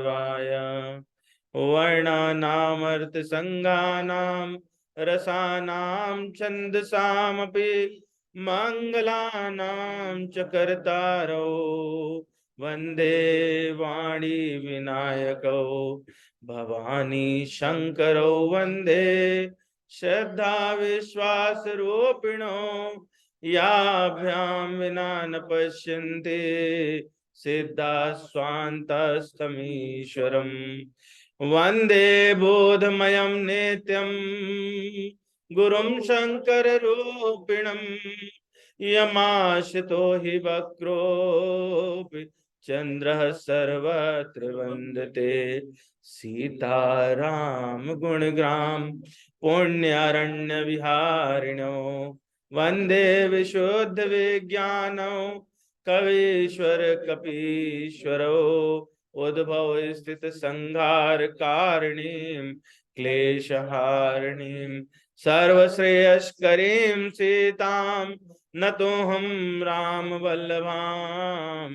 वासुदेवाय। वर्णानामर्थसङ्गानां रसानां छन्दसामपि मङ्गलानां च कर्तारौ वन्दे वाणी विनायकौ भवानी शङ्करौ वन्दे श्रद्धा विश्वासरूपिणो याभ्यां विना न पश्यन्ति सिद्धा स्वान्तस्तमीश्वरम् वन्दे बोधमयं नित्यं गुरुं शङ्कररूपिणम् यमाश्रितो हि वक्रोऽपि चन्द्रः सर्वत्र वन्दते सीताराम गुणग्राम पुण्यरण्यविहारिणो वन्दे विशुद्ध विज्ञानो कवीश्वर कपीश्वरो उद्भव स्थित संहार कारिणीं क्लेशहारिणीं सर्वश्रेयस्करीं सीतां नतोऽहं राम वल्लभां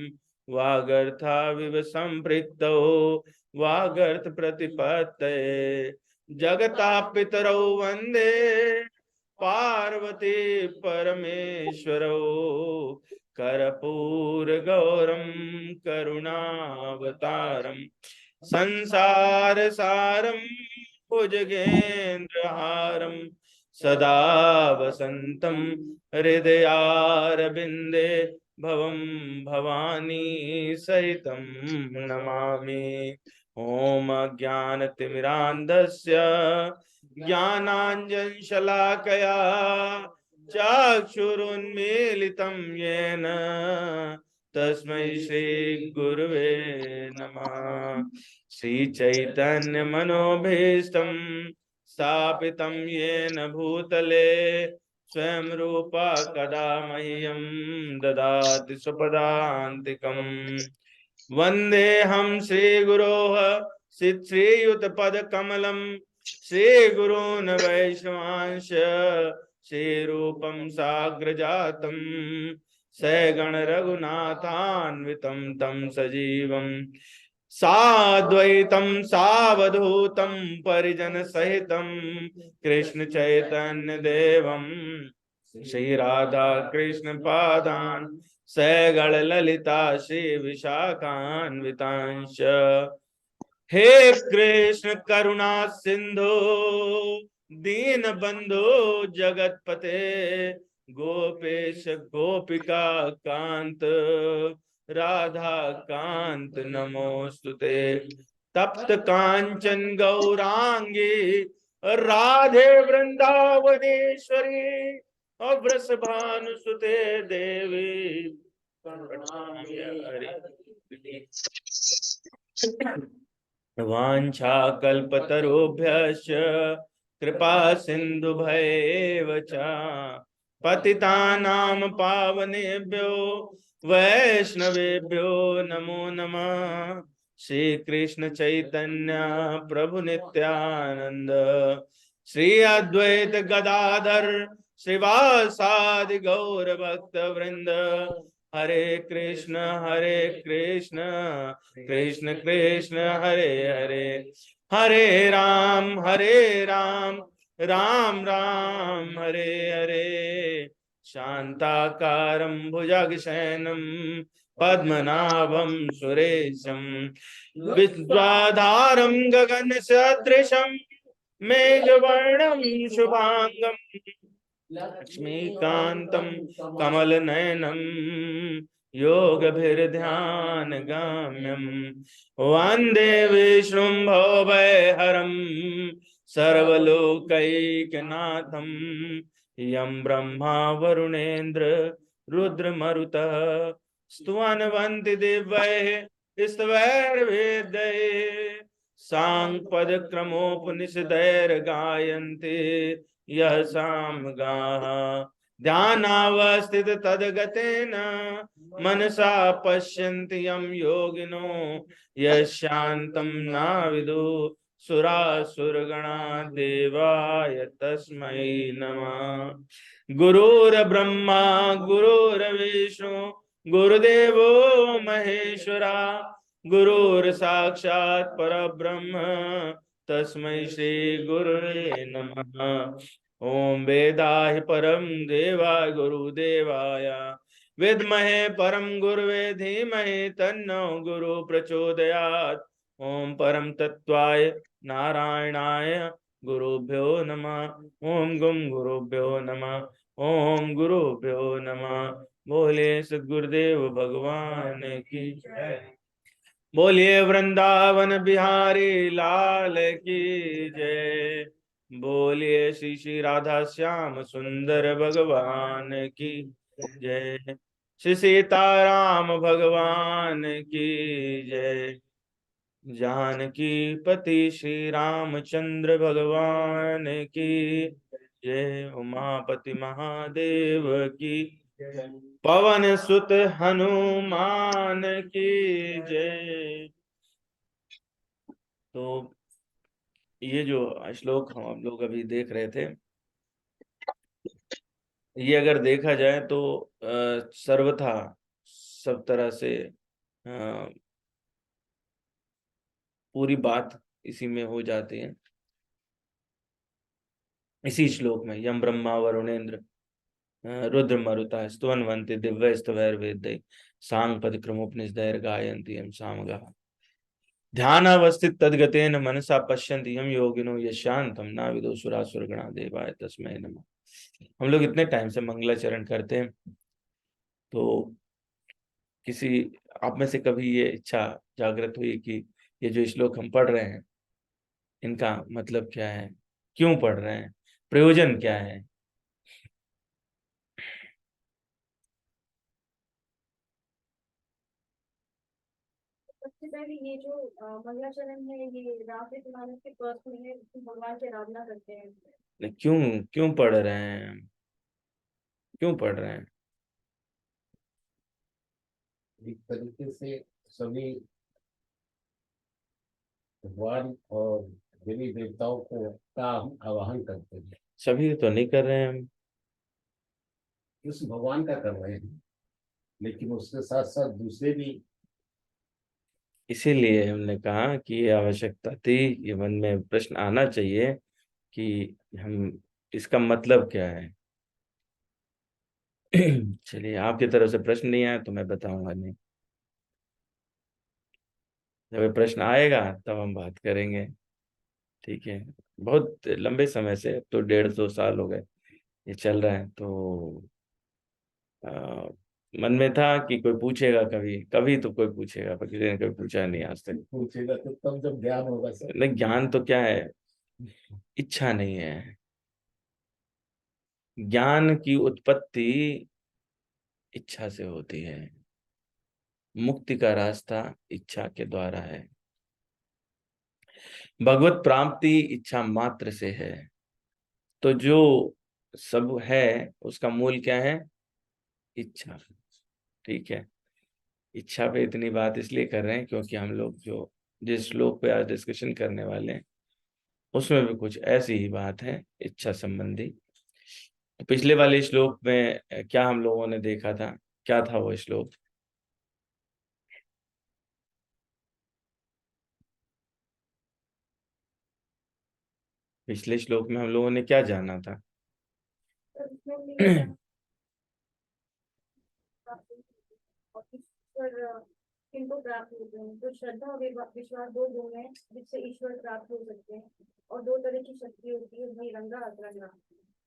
वागर्थाविव सम्पृक्तौ वागर्थ प्रतिपत्तये जगतापितरौ वन्दे पार्वती परमेश्वरौ कर्पूरगौरं करुणावतारं संसारसारं भुजगेन्द्रहारं सदा वसन्तं हृदयारविन्दे भवं भवानी सहितं नमामि। ॐ अज्ञानतिमिरान्धस्य ज्ञानाञ्जनशलाकया चक्षुरुन्मीलितं येन तस्मै श्रीगुरुवे नमः। श्रीचैतन्यमनोभीष्टं स्थापितं येन भूतले स्वयं रूपा कदा मह्यं ददाति स्वपदान्तिकम् वन्देऽहं श्रीगुरोः श्रीयुतपदकमलं श्रीगुरून् वैष्णवांश श्रीरूपं साग्रजातं सगण रघुनाथान्वितं तं सजीवं साद्वैतं सावधूतं परिजनसहितं कृष्ण चैतन्य देवं श्री राधा कृष्ण पादान् सगण ललिता श्री विशाखान्वितांश। हे कृष्ण करुणा सिंधु दीन बंधु जगतपते गोपेश गोपिका कांत राधा कांत नमोस्तुते। तप्त कांचन गौरांगी राधे वृंदावनेश्वरी वृषभानुसुते देवी प्रणमामि हरि। वाञ्छाकल्पतरुभ्यश्च कृपा सिन्धुभैव च पतितानां पावनेभ्यो वैष्णवेभ्यो नमो नमः। श्री कृष्ण चैतन्य प्रभु नित्यानंद श्री अद्वैत गदाधर श्रीवासादि गौर भक्त वृंद हरे कृष्ण कृष्ण कृष्ण हरे हरे हरे राम राम राम हरे हरे। शांताकारं भुजगशयनं पद्मनाभं सुरेशं विश्वाधारं गगनसदृशं मेघवर्णं शुभांगं लक्ष्मीकान्तं कमलनयनं योगभिर्ध्यानगम्यं वन्दे विष्णुं भवभयहरं सर्वलोकैकनाथं यं ब्रह्मा वरुणेन्द्र रुद्रमरुतः स्तुवन्वन्ति दिव्यैः स्तवैर्वेदैः साङ्गपदक्रमोपनिषदैर्गायन्ति यः सामगाः ध्यानावस्थित तद्गतेन मनसा पश्यन्ति यं योगिनो यशान्तं नाविदु सुरासुरगणा देवाय तस्मै नमः। गुरुर्ब्रह्मा गुरुर्विष्णु गुरुदेवो महेश्वरा गुरुर् साक्षात् परब्रह्म तस्मै श्री गुरुवे नमः। ओम वेदाहि परम देवाय गुरुदेवाय विद्महे परम गुरुवे धीमहि तन्नो गुरु प्रचोदयात्। ओम परम तत्वाय नारायणाय गुरुभ्यो नमः। ओम गुम गुरुभ्यो नमः। ओम गुरुभ्यो नमः। बोले सद्गुरुदेव भगवान की जय। बोलिए वृंदावन बिहारी लाल की जय। बोलिए श्री श्री राधा श्याम सुंदर भगवान की जय। श्री सीताराम भगवान की जय। जानकी पति श्री रामचंद्र भगवान की जय। उमापति महादेव की जय। पवन सुत हनुमान की जय। तो ये जो श्लोक हम लोग अभी देख रहे थे, ये अगर देखा जाए तो सर्वथा सब तरह से पूरी बात इसी में हो जाती है। इसी श्लोक में यम ब्रह्मा वरुणेन्द्र रुद्र मरुता स्तुवन्वन्ति दिव्य स्तवैर्वेदै सांग पद क्रमोपनिषदैर गायन्ति यम सामगाः। ध्यान अवस्थित तद्गतेन मनसा पश्यन्ति यम योगिनो यशांतम ना विदो सुरासुरगणा देवाय तस्मै नमः। हम लोग इतने टाइम से मंगलाचरण करते हैं, तो किसी आप में से कभी ये इच्छा जागृत हुई कि ये जो श्लोक हम पढ़ रहे हैं इनका मतलब क्या है, क्यों पढ़ रहे हैं, प्रयोजन क्या है? सबसे पहले ये जो मंगलाचरण है, ये रामकृष्ण मानस के पर्सनल है, इसमें भगवान की आराधना करते हैं। क्यों क्यों पढ़ रहे हैं, क्यों पढ़ रहे हैं? एक तरीके से सभी भगवान और देवी देवताओं को का हम आवाहन करते हैं। सभी तो नहीं कर रहे हैं हम, उस भगवान का कर रहे हैं, लेकिन उसके साथ साथ दूसरे भी। इसीलिए हमने कहा कि ये आवश्यकता थी, ये मन में प्रश्न आना चाहिए कि हम इसका मतलब क्या है। चलिए, आपकी तरफ से प्रश्न नहीं आया तो मैं बताऊंगा नहीं। जब ये प्रश्न आएगा तब हम बात करेंगे, ठीक है? बहुत लंबे समय से, अब तो 1.5-2 साल हो गए ये चल रहा है, तो आ, मन में था कि कोई पूछेगा, कभी कभी तो कोई पूछेगा, पर किसी ने कभी पूछा नहीं आज तक। पूछेगा तो तब जब ज्ञान होगा सर। नहीं, ज्ञान तो क्या है, इच्छा नहीं है। ज्ञान की उत्पत्ति इच्छा से होती है। मुक्ति का रास्ता इच्छा के द्वारा है। भगवत प्राप्ति इच्छा मात्र से है। तो जो सब है उसका मूल क्या है? इच्छा। ठीक है, इच्छा पे इतनी बात इसलिए कर रहे हैं क्योंकि हम लोग जो जिस श्लोक पे आज डिस्कशन करने वाले हैं उसमें भी कुछ ऐसी ही बात है इच्छा संबंधी। तो पिछले वाले श्लोक में क्या हम लोगों ने देखा था, क्या था वो श्लोक? पिछले श्लोक में हम लोगों ने क्या जाना था? तो इसमें भी ये था और ईश्वर किनको प्राप्त होते हैं, तो श्रद्धा और विश्वास दो गुण है जिससे ईश्वर प्राप्त हो सकते हैं। और दो तरह की शक्ति होती है, वही रंगा अतरंगा।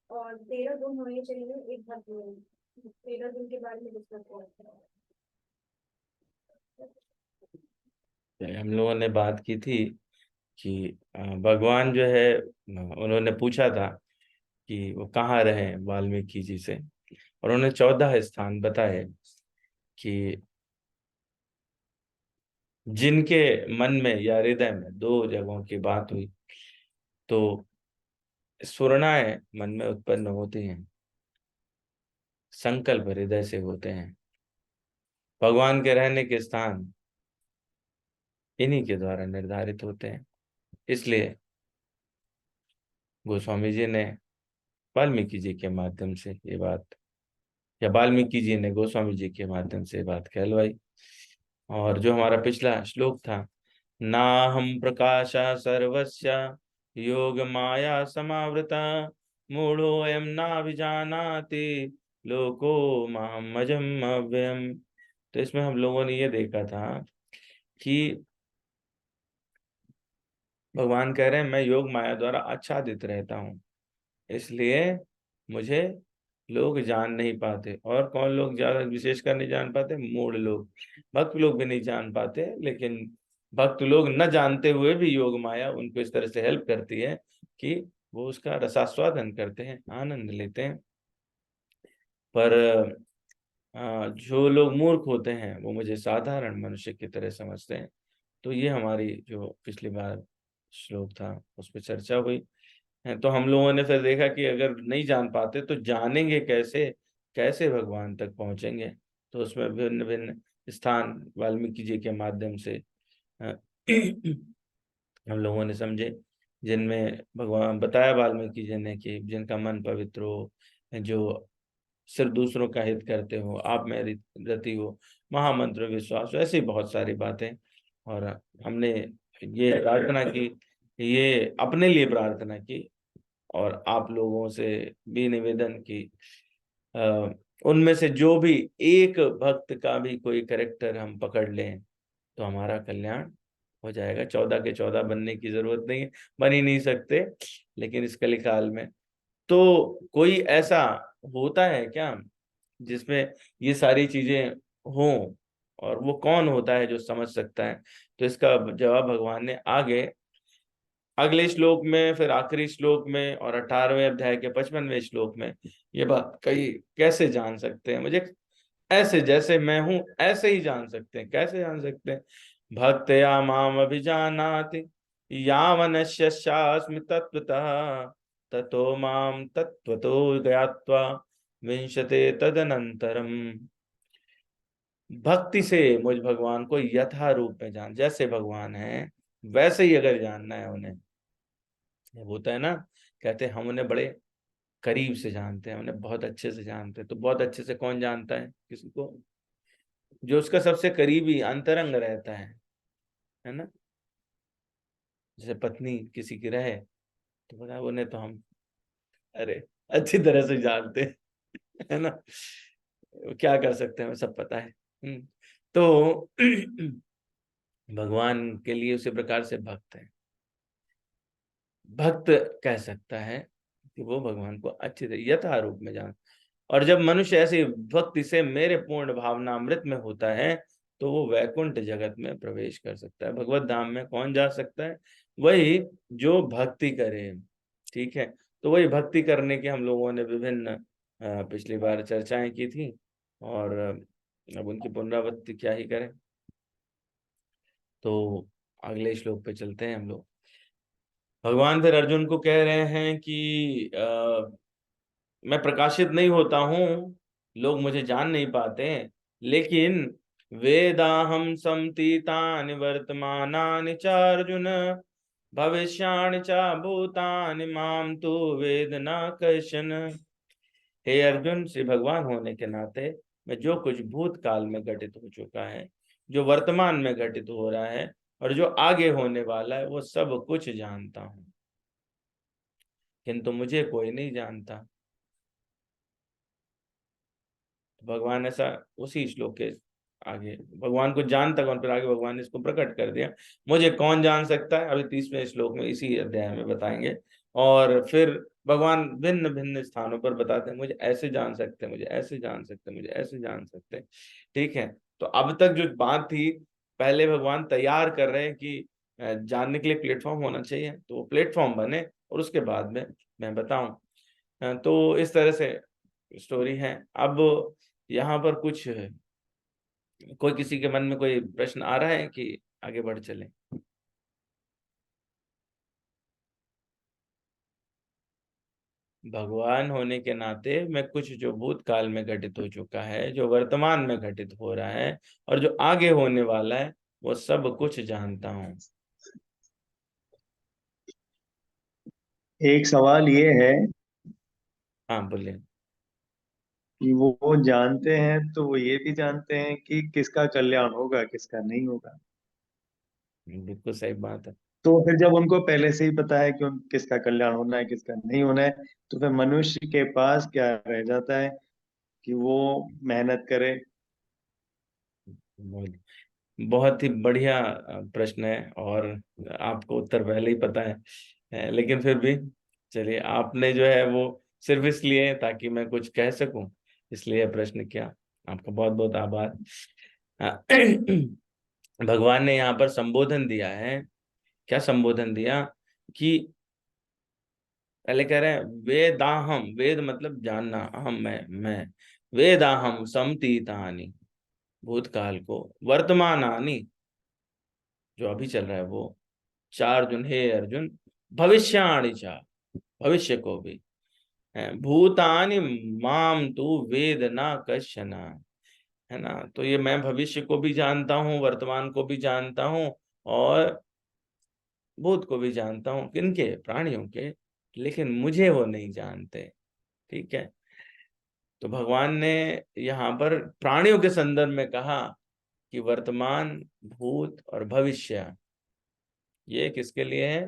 और 13 गुण होने चाहिए एक भक्त में। 13 गुण के बारे में डिस्कस करते हैं। हम लोगों ने बात की थी कि भगवान जो है, उन्होंने पूछा था कि वो कहाँ रहे वाल्मीकि जी से, और उन्होंने 14 स्थान बताए कि जिनके मन में या हृदय में दो जगहों की बात हुई तो स्फुरणाएं मन में उत्पन्न होती हैं, संकल्प हृदय से होते हैं। भगवान के रहने के स्थान इन्हीं के द्वारा निर्धारित होते हैं। इसलिए गोस्वामी जी ने वाल्मीकि जी के माध्यम से ये बात, या वाल्मीकि जी ने गोस्वामी जी के माध्यम से बात कहलवाई। और जो हमारा पिछला श्लोक था, ना हम प्रकाशा सर्वस्य योग माया समावृता मूढ़ोऽयं नाभिजानाति लोको मामजम् अव्ययम्। तो इसमें हम लोगों ने ये देखा था कि भगवान कह रहे हैं मैं योग माया द्वारा आच्छादित रहता हूँ, इसलिए मुझे लोग जान नहीं पाते। और कौन लोग ज्यादा विशेषकर नहीं जान पाते? मूढ़ लोग। भक्त लोग भी नहीं जान पाते, लेकिन भक्त लोग न जानते हुए भी योग माया उनको इस तरह से हेल्प करती है कि वो उसका रसास्वादन करते हैं, आनंद लेते हैं। पर जो लोग मूर्ख होते हैं वो मुझे साधारण मनुष्य की तरह समझते हैं। तो ये हमारी जो पिछली बार श्लोक था उस पर चर्चा हुई है। तो हम लोगों ने फिर देखा कि अगर नहीं जान पाते तो जानेंगे कैसे, कैसे भगवान तक पहुंचेंगे। तो उसमें भिन्न भिन्न स्थान वाल्मीकि जी के माध्यम से अ, हम लोगों ने समझे, जिनमें भगवान बताया वाल्मीकि जी ने कि जिनका मन पवित्र हो, जो सिर्फ दूसरों का हित करते हो, आप में रति हो, महामंत्र विश्वास हो, ऐसी बहुत सारी बातें। और हमने ये प्रार्थना की, ये अपने लिए प्रार्थना की, और आप लोगों से भी निवेदन की उनमें से जो भी एक भक्त का भी कोई करेक्टर हम पकड़ लें तो हमारा कल्याण हो जाएगा। 14 के 14 बनने की जरूरत नहीं है, बन ही नहीं सकते, लेकिन इस कलिकाल में तो कोई ऐसा होता है क्या जिसमें ये सारी चीजें हों? और वो कौन होता है जो समझ सकता है? तो इसका जवाब भगवान ने आगे अगले श्लोक में, फिर आखिरी श्लोक में और 18वें अध्याय के 55वें श्लोक में ये बात कही। कैसे जान सकते हैं मुझे? ऐसे जैसे मैं हूं ऐसे ही जान सकते हैं। कैसे जान सकते हैं? भक्तया माम अभिजानाति यावनश्यस्यास्मि तत्त्वतः ततो माम तत्त्वतो ज्ञात्वा विंशते तदनंतरम। भक्ति से मुझ भगवान को यथा रूप में जान, जैसे भगवान है वैसे ही अगर जानना है उन्हें। ये होता है ना, कहते हैं हम उन्हें बड़े करीब से जानते हैं, उन्हें बहुत अच्छे से जानते हैं। तो बहुत अच्छे से कौन जानता है किसी को? जो उसका सबसे करीबी अंतरंग रहता है ना। जैसे पत्नी किसी की रहे तो पता है उन्हें तो हम अरे अच्छी तरह से जानते हैं, है ना। क्या कर सकते हैं हमें सब पता है। तो भगवान के लिए उसी प्रकार से भक्त है। भक्त कह सकता है कि वो भगवान को अच्छी तरह यथा रूप में जान। और जब मनुष्य ऐसी भक्ति से मेरे पूर्ण भावना अमृत में होता है तो वो वैकुंठ जगत में प्रवेश कर सकता है। भगवत धाम में कौन जा सकता है? वही जो भक्ति करे। ठीक है। तो वही भक्ति करने के हम लोगों ने विभिन्न पिछली बार चर्चाएं की थी, और अब उनकी पुनरावृत्ति क्या ही करें। तो अगले श्लोक पे चलते हैं हम लोग। भगवान फिर अर्जुन को कह रहे हैं कि मैं प्रकाशित नहीं होता हूँ, लोग मुझे जान नहीं पाते, लेकिन वेदाहम समतीतानि वर्तमानानि च अर्जुन भविष्याणि च भूतानि माम तु वेद न कश्चन। हे अर्जुन, श्री भगवान होने के नाते मैं जो कुछ भूतकाल में घटित हो चुका है, जो वर्तमान में घटित हो रहा है, और जो आगे होने वाला है, वो सब कुछ जानता हूँ, किंतु मुझे कोई नहीं जानता। भगवान ऐसा उसी श्लोक के आगे भगवान को जानता कौन, फिर आगे भगवान ने इसको प्रकट कर दिया। मुझे कौन जान सकता है, अभी 30वें श्लोक में इसी अध्याय में बताएंगे। और फिर भगवान भिन्न भिन्न स्थानों पर बताते हैं, मुझे ऐसे जान सकते हैं, मुझे ऐसे जान सकते हैं, मुझे ऐसे जान सकते हैं। ठीक है। तो अब तक जो बात थी, पहले भगवान तैयार कर रहे हैं कि जानने के लिए प्लेटफॉर्म होना चाहिए, तो वो प्लेटफॉर्म बने और उसके बाद में मैं बताऊं। तो इस तरह से स्टोरी है। अब यहाँ पर कुछ कोई किसी के मन में कोई प्रश्न आ रहा है कि आगे बढ़ चले? भगवान होने के नाते मैं कुछ जो भूतकाल में घटित हो चुका है, जो वर्तमान में घटित हो रहा है, और जो आगे होने वाला है, वो सब कुछ जानता हूँ। एक सवाल ये है, हाँ बोलिए। कि वो जानते हैं तो वो ये भी जानते हैं कि किसका कल्याण होगा किसका नहीं होगा। बिल्कुल सही बात है। तो फिर जब उनको पहले से ही पता है कि किसका कल्याण होना है किसका नहीं होना है, तो फिर मनुष्य के पास क्या रह जाता है कि वो मेहनत करे। बहुत बहुत ही बढ़िया प्रश्न है, और आपको उत्तर पहले ही पता है। लेकिन फिर भी चलिए, आपने जो है वो सिर्फ इसलिए ताकि मैं कुछ कह सकूं, इसलिए यह प्रश्न किया। आपका बहुत बहुत आभार। भगवान ने यहाँ पर संबोधन दिया है। क्या संबोधन दिया? कि पहले कह रहे हैं वेदाहम, वेद मतलब जानना, अहम मैं वेदाहम समतीतानि, भूतकाल को, वर्तमानानि जो अभी चल रहा है वो, चार अर्जुन, हे अर्जुन, भविष्याणि चा, भविष्य को भी, भूतानि माम तू वेद ना कश्चन, है ना। तो ये मैं भविष्य को भी जानता हूँ, वर्तमान को भी जानता हूँ, और भूत को भी जानता हूँ। किनके? प्राणियों के। लेकिन मुझे वो नहीं जानते। ठीक है। तो भगवान ने यहाँ पर प्राणियों के संदर्भ में कहा कि वर्तमान, भूत और भविष्य, ये किसके लिए है?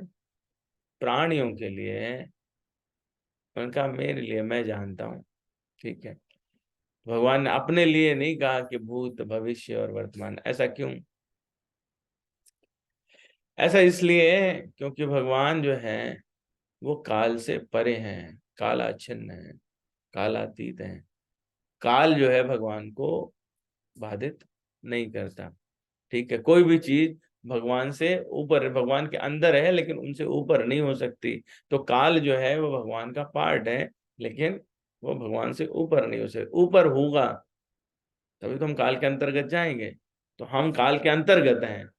प्राणियों के लिए है। उनका मेरे लिए, मैं जानता हूँ। ठीक है। भगवान ने अपने लिए नहीं कहा कि भूत, भविष्य और वर्तमान। ऐसा क्यों? ऐसा इसलिए क्योंकि भगवान जो है वो काल से परे हैं, कालाच्छिन्न है, कालातीत है। काल जो है भगवान को बाधित नहीं करता। ठीक है। कोई भी चीज भगवान से ऊपर, भगवान के अंदर है लेकिन उनसे ऊपर नहीं हो सकती। तो काल जो है वो भगवान का पार्ट है, लेकिन वो भगवान से ऊपर नहीं हो सकता। ऊपर होगा तभी तो हम काल के अंतर्गत जाएंगे। तो हम काल के अंतर्गत हैं,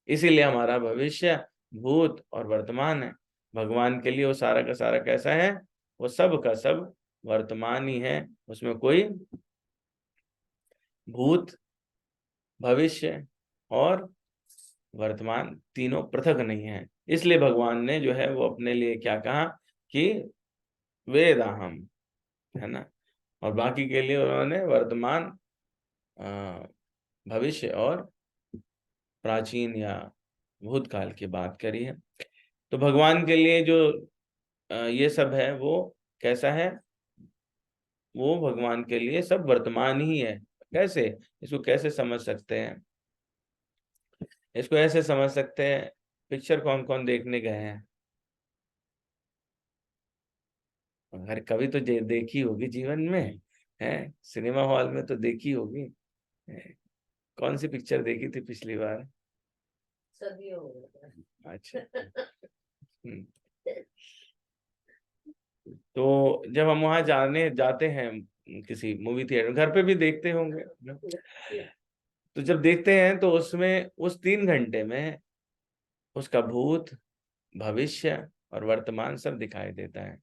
इसीलिए हमारा भविष्य, भूत और वर्तमान है। भगवान के लिए वो सारा का सारा कैसा है? वो सब का सब वर्तमान ही है। उसमें कोई भूत, भविष्य और वर्तमान तीनों पृथक नहीं है। इसलिए भगवान ने जो है वो अपने लिए क्या कहा कि वेदाहम, है ना। और बाकी के लिए उन्होंने वर्तमान, भविष्य और प्राचीन या भूतकाल की बात करी है। तो भगवान के लिए जो ये सब है वो कैसा है? वो भगवान के लिए सब वर्तमान ही है। कैसे? इसको कैसे समझ सकते हैं? इसको ऐसे समझ सकते हैं, पिक्चर कौन कौन देखने गए हैं? अगर कभी तो देखी होगी जीवन में, है, सिनेमा हॉल में तो देखी होगी। है? कौन सी पिक्चर देखी थी पिछली बार? सभी हो गया। अच्छा। हम्म। तो जब हम वहां जाते हैं किसी मूवी थिएटर, घर पे भी देखते होंगे ना? तो जब देखते हैं तो उसमें उस 3 घंटे में उसका भूत, भविष्य और वर्तमान सब दिखाई देता है।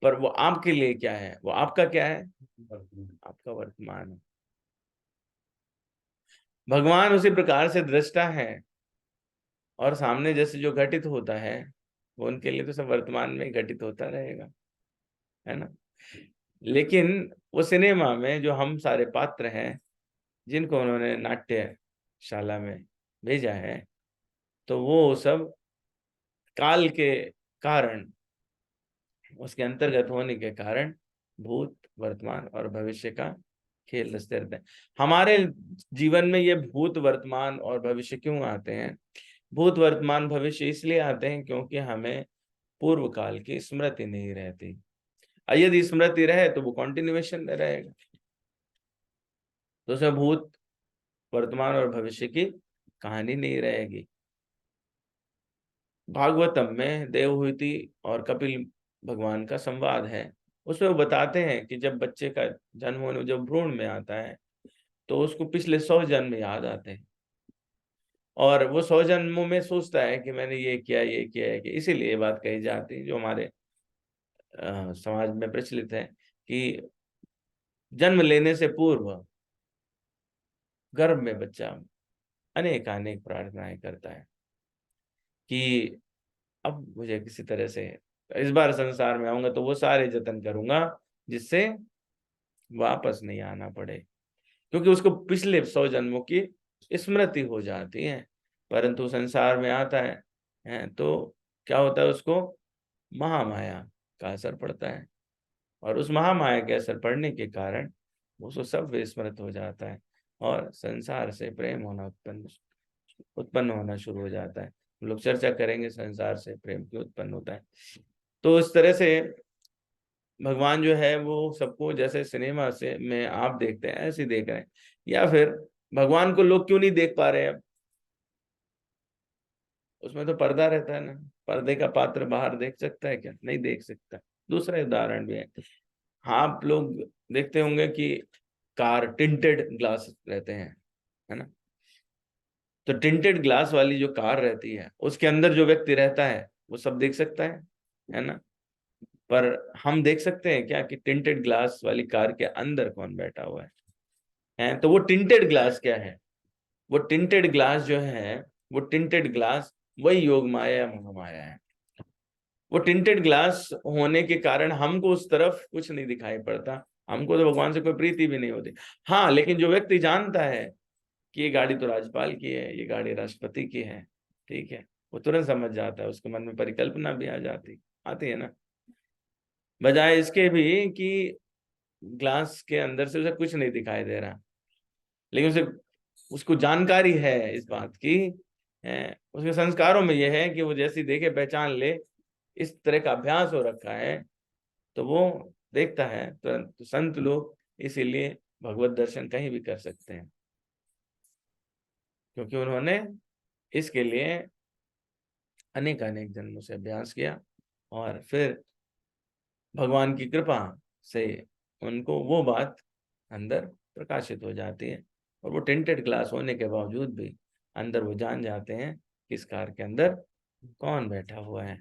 पर वो आपके लिए क्या है? वो आपका क्या है? आपका वर्तमान है। भगवान उसी प्रकार से दृष्टा है, और सामने जैसे जो घटित होता है वो उनके लिए तो सब वर्तमान में ही घटित होता रहेगा, है ना। लेकिन वो सिनेमा में जो हम सारे पात्र हैं, जिनको उन्होंने नाट्यशाला में भेजा है, तो वो सब काल के कारण, उसके अंतर्गत होने के कारण भूत, वर्तमान और भविष्य का खेल रचते रहते हैं। हमारे जीवन में ये भूत, वर्तमान और भविष्य क्यों आते हैं? भूत, वर्तमान, भविष्य इसलिए आते हैं क्योंकि हमें पूर्व काल की स्मृति नहीं रहती। यदि स्मृति रहे तो वो कॉन्टिन्यूएशन में रहेगा। तो उसमें भूत, वर्तमान और भविष्य की कहानी नहीं रहेगी। भागवतम में देवहूति और कपिल भगवान का संवाद है। उसमें वो बताते हैं कि जब बच्चे का जन्म होने, जब भ्रूण में आता है, तो उसको पिछले 100 जन्म याद आते हैं, और वो 100 जन्मों में सोचता है कि मैंने ये किया, ये किया है। कि इसीलिए ये बात कही जाती है जो हमारे समाज में प्रचलित है कि जन्म लेने से पूर्व गर्भ में बच्चा अनेक अनेक प्रार्थनाएं करता है कि अब मुझे किसी तरह से इस बार संसार में आऊंगा तो वो सारे जतन करूंगा जिससे वापस नहीं आना पड़े, क्योंकि उसको पिछले 100 जन्मों की स्मृति हो जाती है। परंतु संसार में आता है तो क्या होता है, उसको महामाया का असर पड़ता है, और उस महामाया के असर पड़ने के कारण उसको सब विस्मृत हो जाता है, और संसार से प्रेम होना उत्पन्न होना शुरू हो जाता है। हम लोग चर्चा करेंगे संसार से प्रेम क्यों उत्पन्न होता है। तो इस तरह से भगवान जो है वो सबको जैसे सिनेमा से में आप देखते हैं ऐसे ही देख रहे हैं, या फिर भगवान को लोग क्यों नहीं देख पा रहे हैं अब? उसमें तो पर्दा रहता है ना, पर्दे का पात्र बाहर देख सकता है क्या? नहीं देख सकता। दूसरा उदाहरण भी है, हाँ आप लोग देखते होंगे कि कार टिंटेड ग्लास रहते हैं, है ना? तो टिंटेड ग्लास वाली जो कार रहती है उसके अंदर जो व्यक्ति रहता है वो सब देख सकता है ना? पर हम देख सकते हैं क्या कि टिंटेड ग्लास वाली कार के अंदर कौन बैठा हुआ है? तो वो टिंटेड ग्लास क्या है? वो टिंटेड ग्लास जो है, वो टिंटेड ग्लास वही योग माया या महामाया है। वो टिंटेड ग्लास होने के कारण हमको उस तरफ कुछ नहीं दिखाई पड़ता, हमको तो भगवान से कोई प्रीति भी नहीं होती। हाँ, लेकिन जो व्यक्ति जानता है कि ये गाड़ी तो राज्यपाल की है, ये गाड़ी राष्ट्रपति की है, ठीक है, वो तुरंत समझ जाता है, उसके मन में परिकल्पना भी आती है ना। बजाय इसके भी कि ग्लास के अंदर से उसे कुछ नहीं दिखाई दे रहा, लेकिन उसको जानकारी है इस बात की, उसके संस्कारों में यह है कि वो जैसी देखे पहचान ले, इस तरह का अभ्यास हो रखा है, तो वो देखता है तुरंत। तो संत लोग इसीलिए भगवत दर्शन कहीं भी कर सकते हैं, क्योंकि उन्होंने इसके लिए अनेक अनेक जन्मों से अभ्यास किया, और फिर भगवान की कृपा से उनको वो बात अंदर प्रकाशित हो जाती है, और वो टिंटेड ग्लास होने के बावजूद भी अंदर वो जान जाते हैं किस कार के अंदर कौन बैठा हुआ है।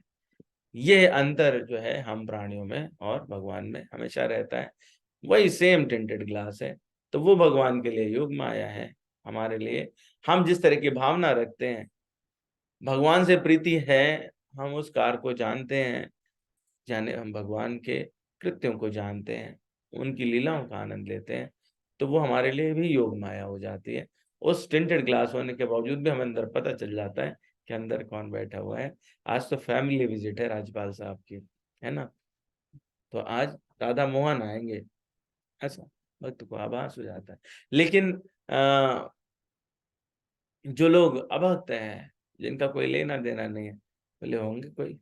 ये अंतर जो है हम प्राणियों में और भगवान में हमेशा रहता है, वही सेम टिंटेड ग्लास है। तो वो भगवान के लिए योग माया है, हमारे लिए हम जिस तरह की भावना रखते हैं, भगवान से प्रीति है, हम उस कार को जानते हैं, जाने हम भगवान के कृत्यों को जानते हैं, उनकी लीलाओं का आनंद लेते हैं, तो वो हमारे लिए भी योग माया हो जाती है। उस टिंटेड ग्लास होने के बावजूद भी हमें अंदर पता चल जाता है कि अंदर कौन बैठा हुआ है। आज तो फैमिली विजिट है राज्यपाल साहब की, है ना? तो आज राधा मोहन आएंगे, ऐसा भक्त को आभास हो जाता है। लेकिन जो लोग अभक्त हैं, जिनका कोई लेना देना नहीं है, बोले होंगे कोई,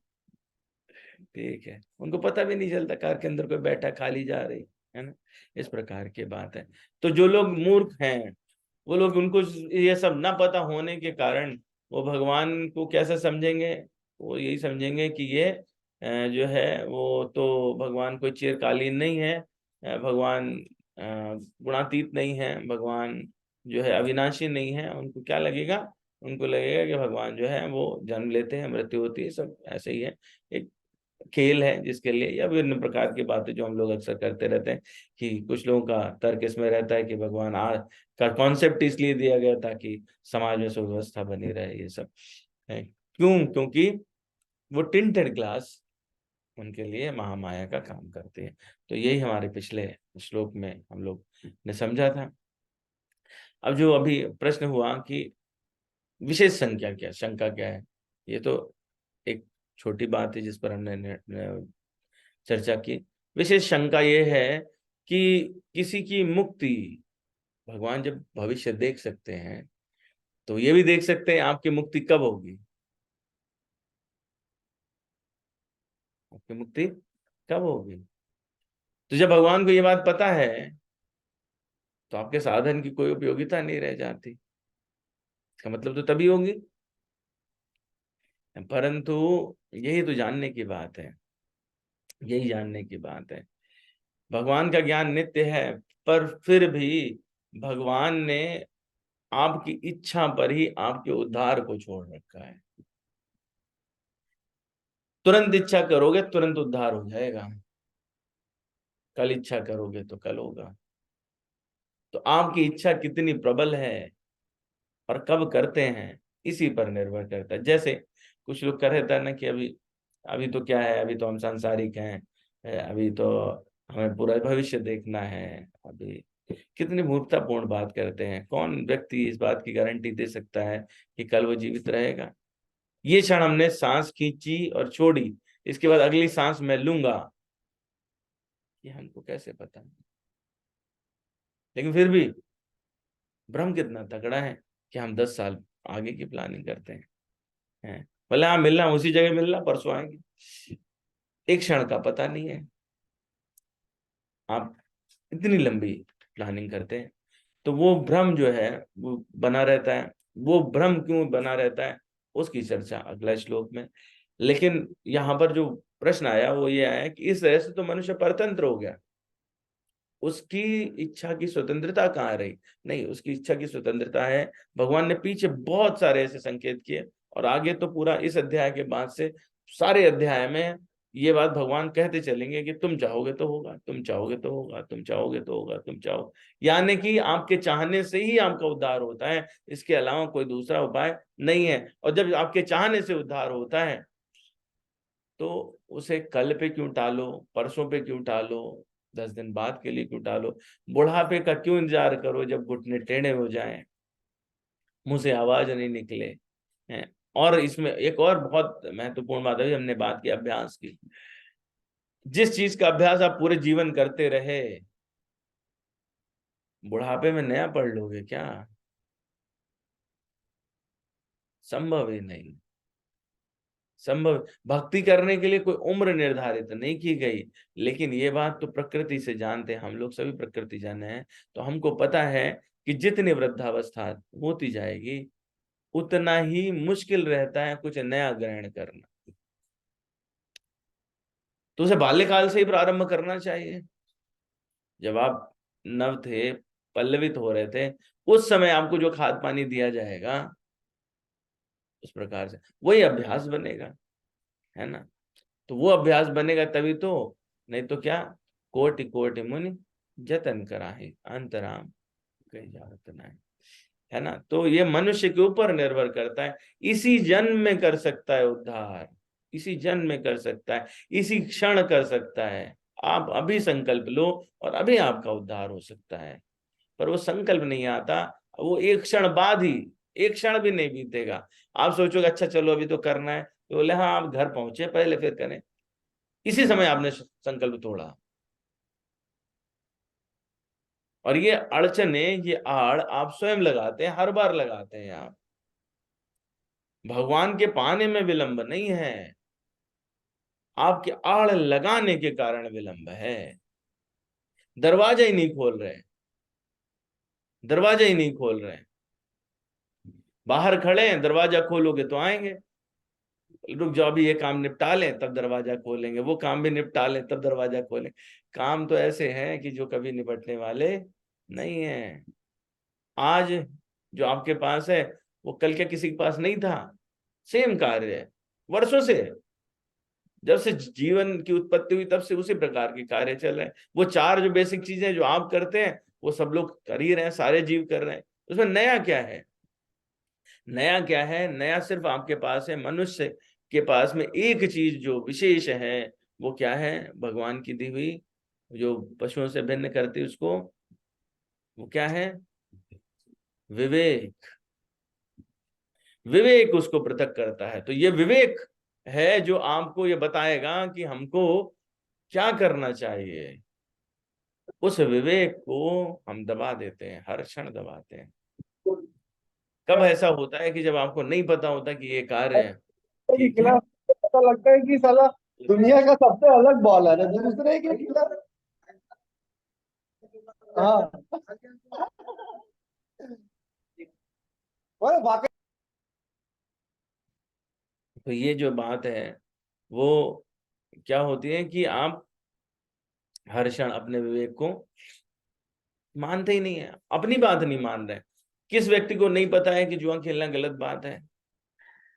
ठीक है, उनको पता भी नहीं चलता कार के अंदर कोई बैठा, खाली जा रही, है ना? इस प्रकार की बात है। तो जो लोग मूर्ख हैं, वो लोग, उनको ये सब ना पता होने के कारण वो भगवान को कैसे समझेंगे? वो यही समझेंगे कि ये जो है वो तो भगवान कोई चिरकालीन नहीं है, भगवान गुणातीत नहीं है, भगवान जो है अविनाशी नहीं है। उनको क्या लगेगा? उनको लगेगा कि भगवान जो है वो जन्म लेते हैं, मृत्यु होती है, सब ऐसे ही है, एक खेल है जिसके लिए, या विभिन्न प्रकार की बातें जो हम लोग अक्सर करते रहते हैं। कि कुछ लोगों का तर्क इसमें रहता है कि भगवान का कॉन्सेप्ट इसलिए दिया गया ताकि समाज में सुव्यवस्था बनी रहे, ये सब है। क्यों? क्योंकि वो टिंटेड ग्लास उनके लिए महामाया का काम करती है। तो यही हमारे पिछले श्लोक में हम लोग ने समझा था। अब जो अभी प्रश्न हुआ कि विशेष शंका क्या है, ये तो एक छोटी बात है जिस पर हमने चर्चा की। विशेष शंका ये है कि किसी की मुक्ति, भगवान जब भविष्य देख सकते हैं तो ये भी देख सकते हैं आपकी मुक्ति कब होगी, आपकी मुक्ति कब होगी। तो जब भगवान को ये बात पता है तो आपके साधन की कोई उपयोगिता नहीं रह जाती, इसका मतलब तो तभी होगी। परंतु यही तो जानने की बात है, यही जानने की बात है। भगवान का ज्ञान नित्य है, पर फिर भी भगवान ने आपकी इच्छा पर ही आपके उद्धार को छोड़ रखा है। तुरंत इच्छा करोगे तुरंत उद्धार हो जाएगा, कल इच्छा करोगे तो कल होगा। तो आपकी इच्छा कितनी प्रबल है और कब करते हैं, इसी पर निर्भर करता है। जैसे कुछ लोग कह रहे थे ना कि अभी अभी तो क्या है, अभी तो हम सांसारिक हैं, अभी तो हमें पूरा भविष्य देखना है। अभी कितनी मूर्खतापूर्ण बात करते हैं। कौन व्यक्ति इस बात की गारंटी दे सकता है कि कल वो जीवित रहेगा? ये क्षण हमने सांस खींची और छोड़ी, इसके बाद अगली सांस मैं लूंगा, ये हमको कैसे पता? लेकिन फिर भी भ्रम कितना तगड़ा है कि हम 10 साल आगे की प्लानिंग करते हैं। भले हाँ, मिलना उसी जगह मिलना, परसों आएंगे, एक क्षण का पता नहीं है। आप इतनी लंबी प्लानिंग करते हैं, तो वो भ्रम जो है वो बना रहता है। वो भ्रम क्यों बना रहता है, उसकी चर्चा अगला श्लोक में। लेकिन यहाँ पर जो प्रश्न आया वो ये आया कि इस तरह से तो मनुष्य परतंत्र हो गया, उसकी इच्छा की स्वतंत्रता कहाँ रही? नहीं, उसकी इच्छा की स्वतंत्रता है। भगवान ने पीछे बहुत सारे ऐसे संकेत किए, और आगे तो पूरा इस अध्याय के बाद से सारे अध्याय में ये बात भगवान कहते चलेंगे कि तुम चाहोगे तो होगा, तुम चाहोगे तो होगा, तुम चाहोगे तो होगा, तुम चाहो, यानी कि आपके चाहने से ही आपका उद्धार होता है, इसके अलावा कोई दूसरा उपाय नहीं है। और जब आपके चाहने से उद्धार होता है तो उसे कल पे क्यों टालो, परसों पे क्यों टालो, 10 दिन बाद के लिए क्यों टालो? बुढ़ापे का क्यों इंतजार करो जब घुटने टेढ़े हो जाएं, मुंह से आवाज नहीं निकले हैं? और इसमें एक और बहुत महत्वपूर्ण बात है, हमने बात की अभ्यास की। जिस चीज का अभ्यास आप पूरे जीवन करते रहे, बुढ़ापे में नया पढ़ लोगे क्या? संभव ही नहीं। संभव, भक्ति करने के लिए कोई उम्र निर्धारित नहीं की गई। लेकिन ये बात तो प्रकृति से जानते हैं, हम लोग सभी प्रकृति जाने हैं, तो हमको पता है कि जितनी वृद्धावस्था होती जाएगी उतना ही मुश्किल रहता है कुछ नया ग्रहण करना। तो उसे बाल्यकाल से ही प्रारंभ करना चाहिए। जब आप नव थे, पल्लवित हो रहे थे, उस समय आपको जो खाद पानी दिया जाएगा उस प्रकार से वही अभ्यास बनेगा, है ना? तो वो अभ्यास बनेगा तभी तो, नहीं तो क्या, कोटि कोटि मुनि जतन कराहे अंतराम कहीं जावत नाहि, है ना? तो ये मनुष्य के ऊपर निर्भर करता है। इसी जन्म में कर सकता है उद्धार, इसी जन्म में कर सकता है, इसी क्षण कर सकता है। आप अभी संकल्प लो और अभी आपका उद्धार हो सकता है। पर वो संकल्प नहीं आता, वो एक क्षण बाद ही, एक क्षण भी नहीं बीतेगा। आप सोचोगे अच्छा चलो अभी तो करना है, तो बोले हाँ आप घर पहुंचे पहले फिर करें, इसी समय आपने संकल्प तोड़ा। और ये अड़चने, ये आड़ आप स्वयं लगाते हैं, हर बार लगाते हैं आप। भगवान के पाने में विलंब नहीं है, आपके आड़ लगाने के कारण विलंब है। दरवाजा ही नहीं खोल रहे, दरवाजा ही नहीं खोल रहे। बाहर खड़े हैं, दरवाजा खोलोगे तो आएंगे, रुक जाओ अभी ये काम निपटा लें तब दरवाजा खोलेंगे, वो काम भी निपटा लें तब दरवाजा खोलें। काम तो ऐसे हैं कि जो कभी निपटने वाले नहीं है। आज जो आपके पास है वो कल के किसी के पास नहीं था। सेम कार्य है, वर्षों से, जब से जीवन की उत्पत्ति हुई तब से उसी प्रकार के कार्य चल रहे हैं। वो चार जो बेसिक चीजें जो आप करते हैं वो सब लोग कर ही रहे हैं, सारे जीव कर रहे हैं। उसमें नया क्या है? नया क्या है? नया सिर्फ आपके पास है। मनुष्य के पास में एक चीज जो विशेष है वो क्या है? भगवान की दी हुई, जो पशुओं से भिन्न करती उसको, वो क्या है? विवेक। विवेक उसको पृथक करता है। तो ये विवेक है जो आपको ये बताएगा कि हमको क्या करना चाहिए। उस विवेक को हम दबा देते हैं, हर क्षण दबाते हैं। कब ऐसा होता है कि जब आपको नहीं पता होता कि ये कार्य है के ठीक है। खिलाफ ऐसा लगता है कि साला दुनिया का सबसे अलग बॉलर है दूसरे के खिलाफ। हाँ और वाकई तो ये जो बात है वो क्या होती है कि आप हर क्षण अपने विवेक को मानते ही नहीं है, अपनी बात नहीं मान रहे। किस व्यक्ति को नहीं पता है कि जुआ खेलना गलत बात है?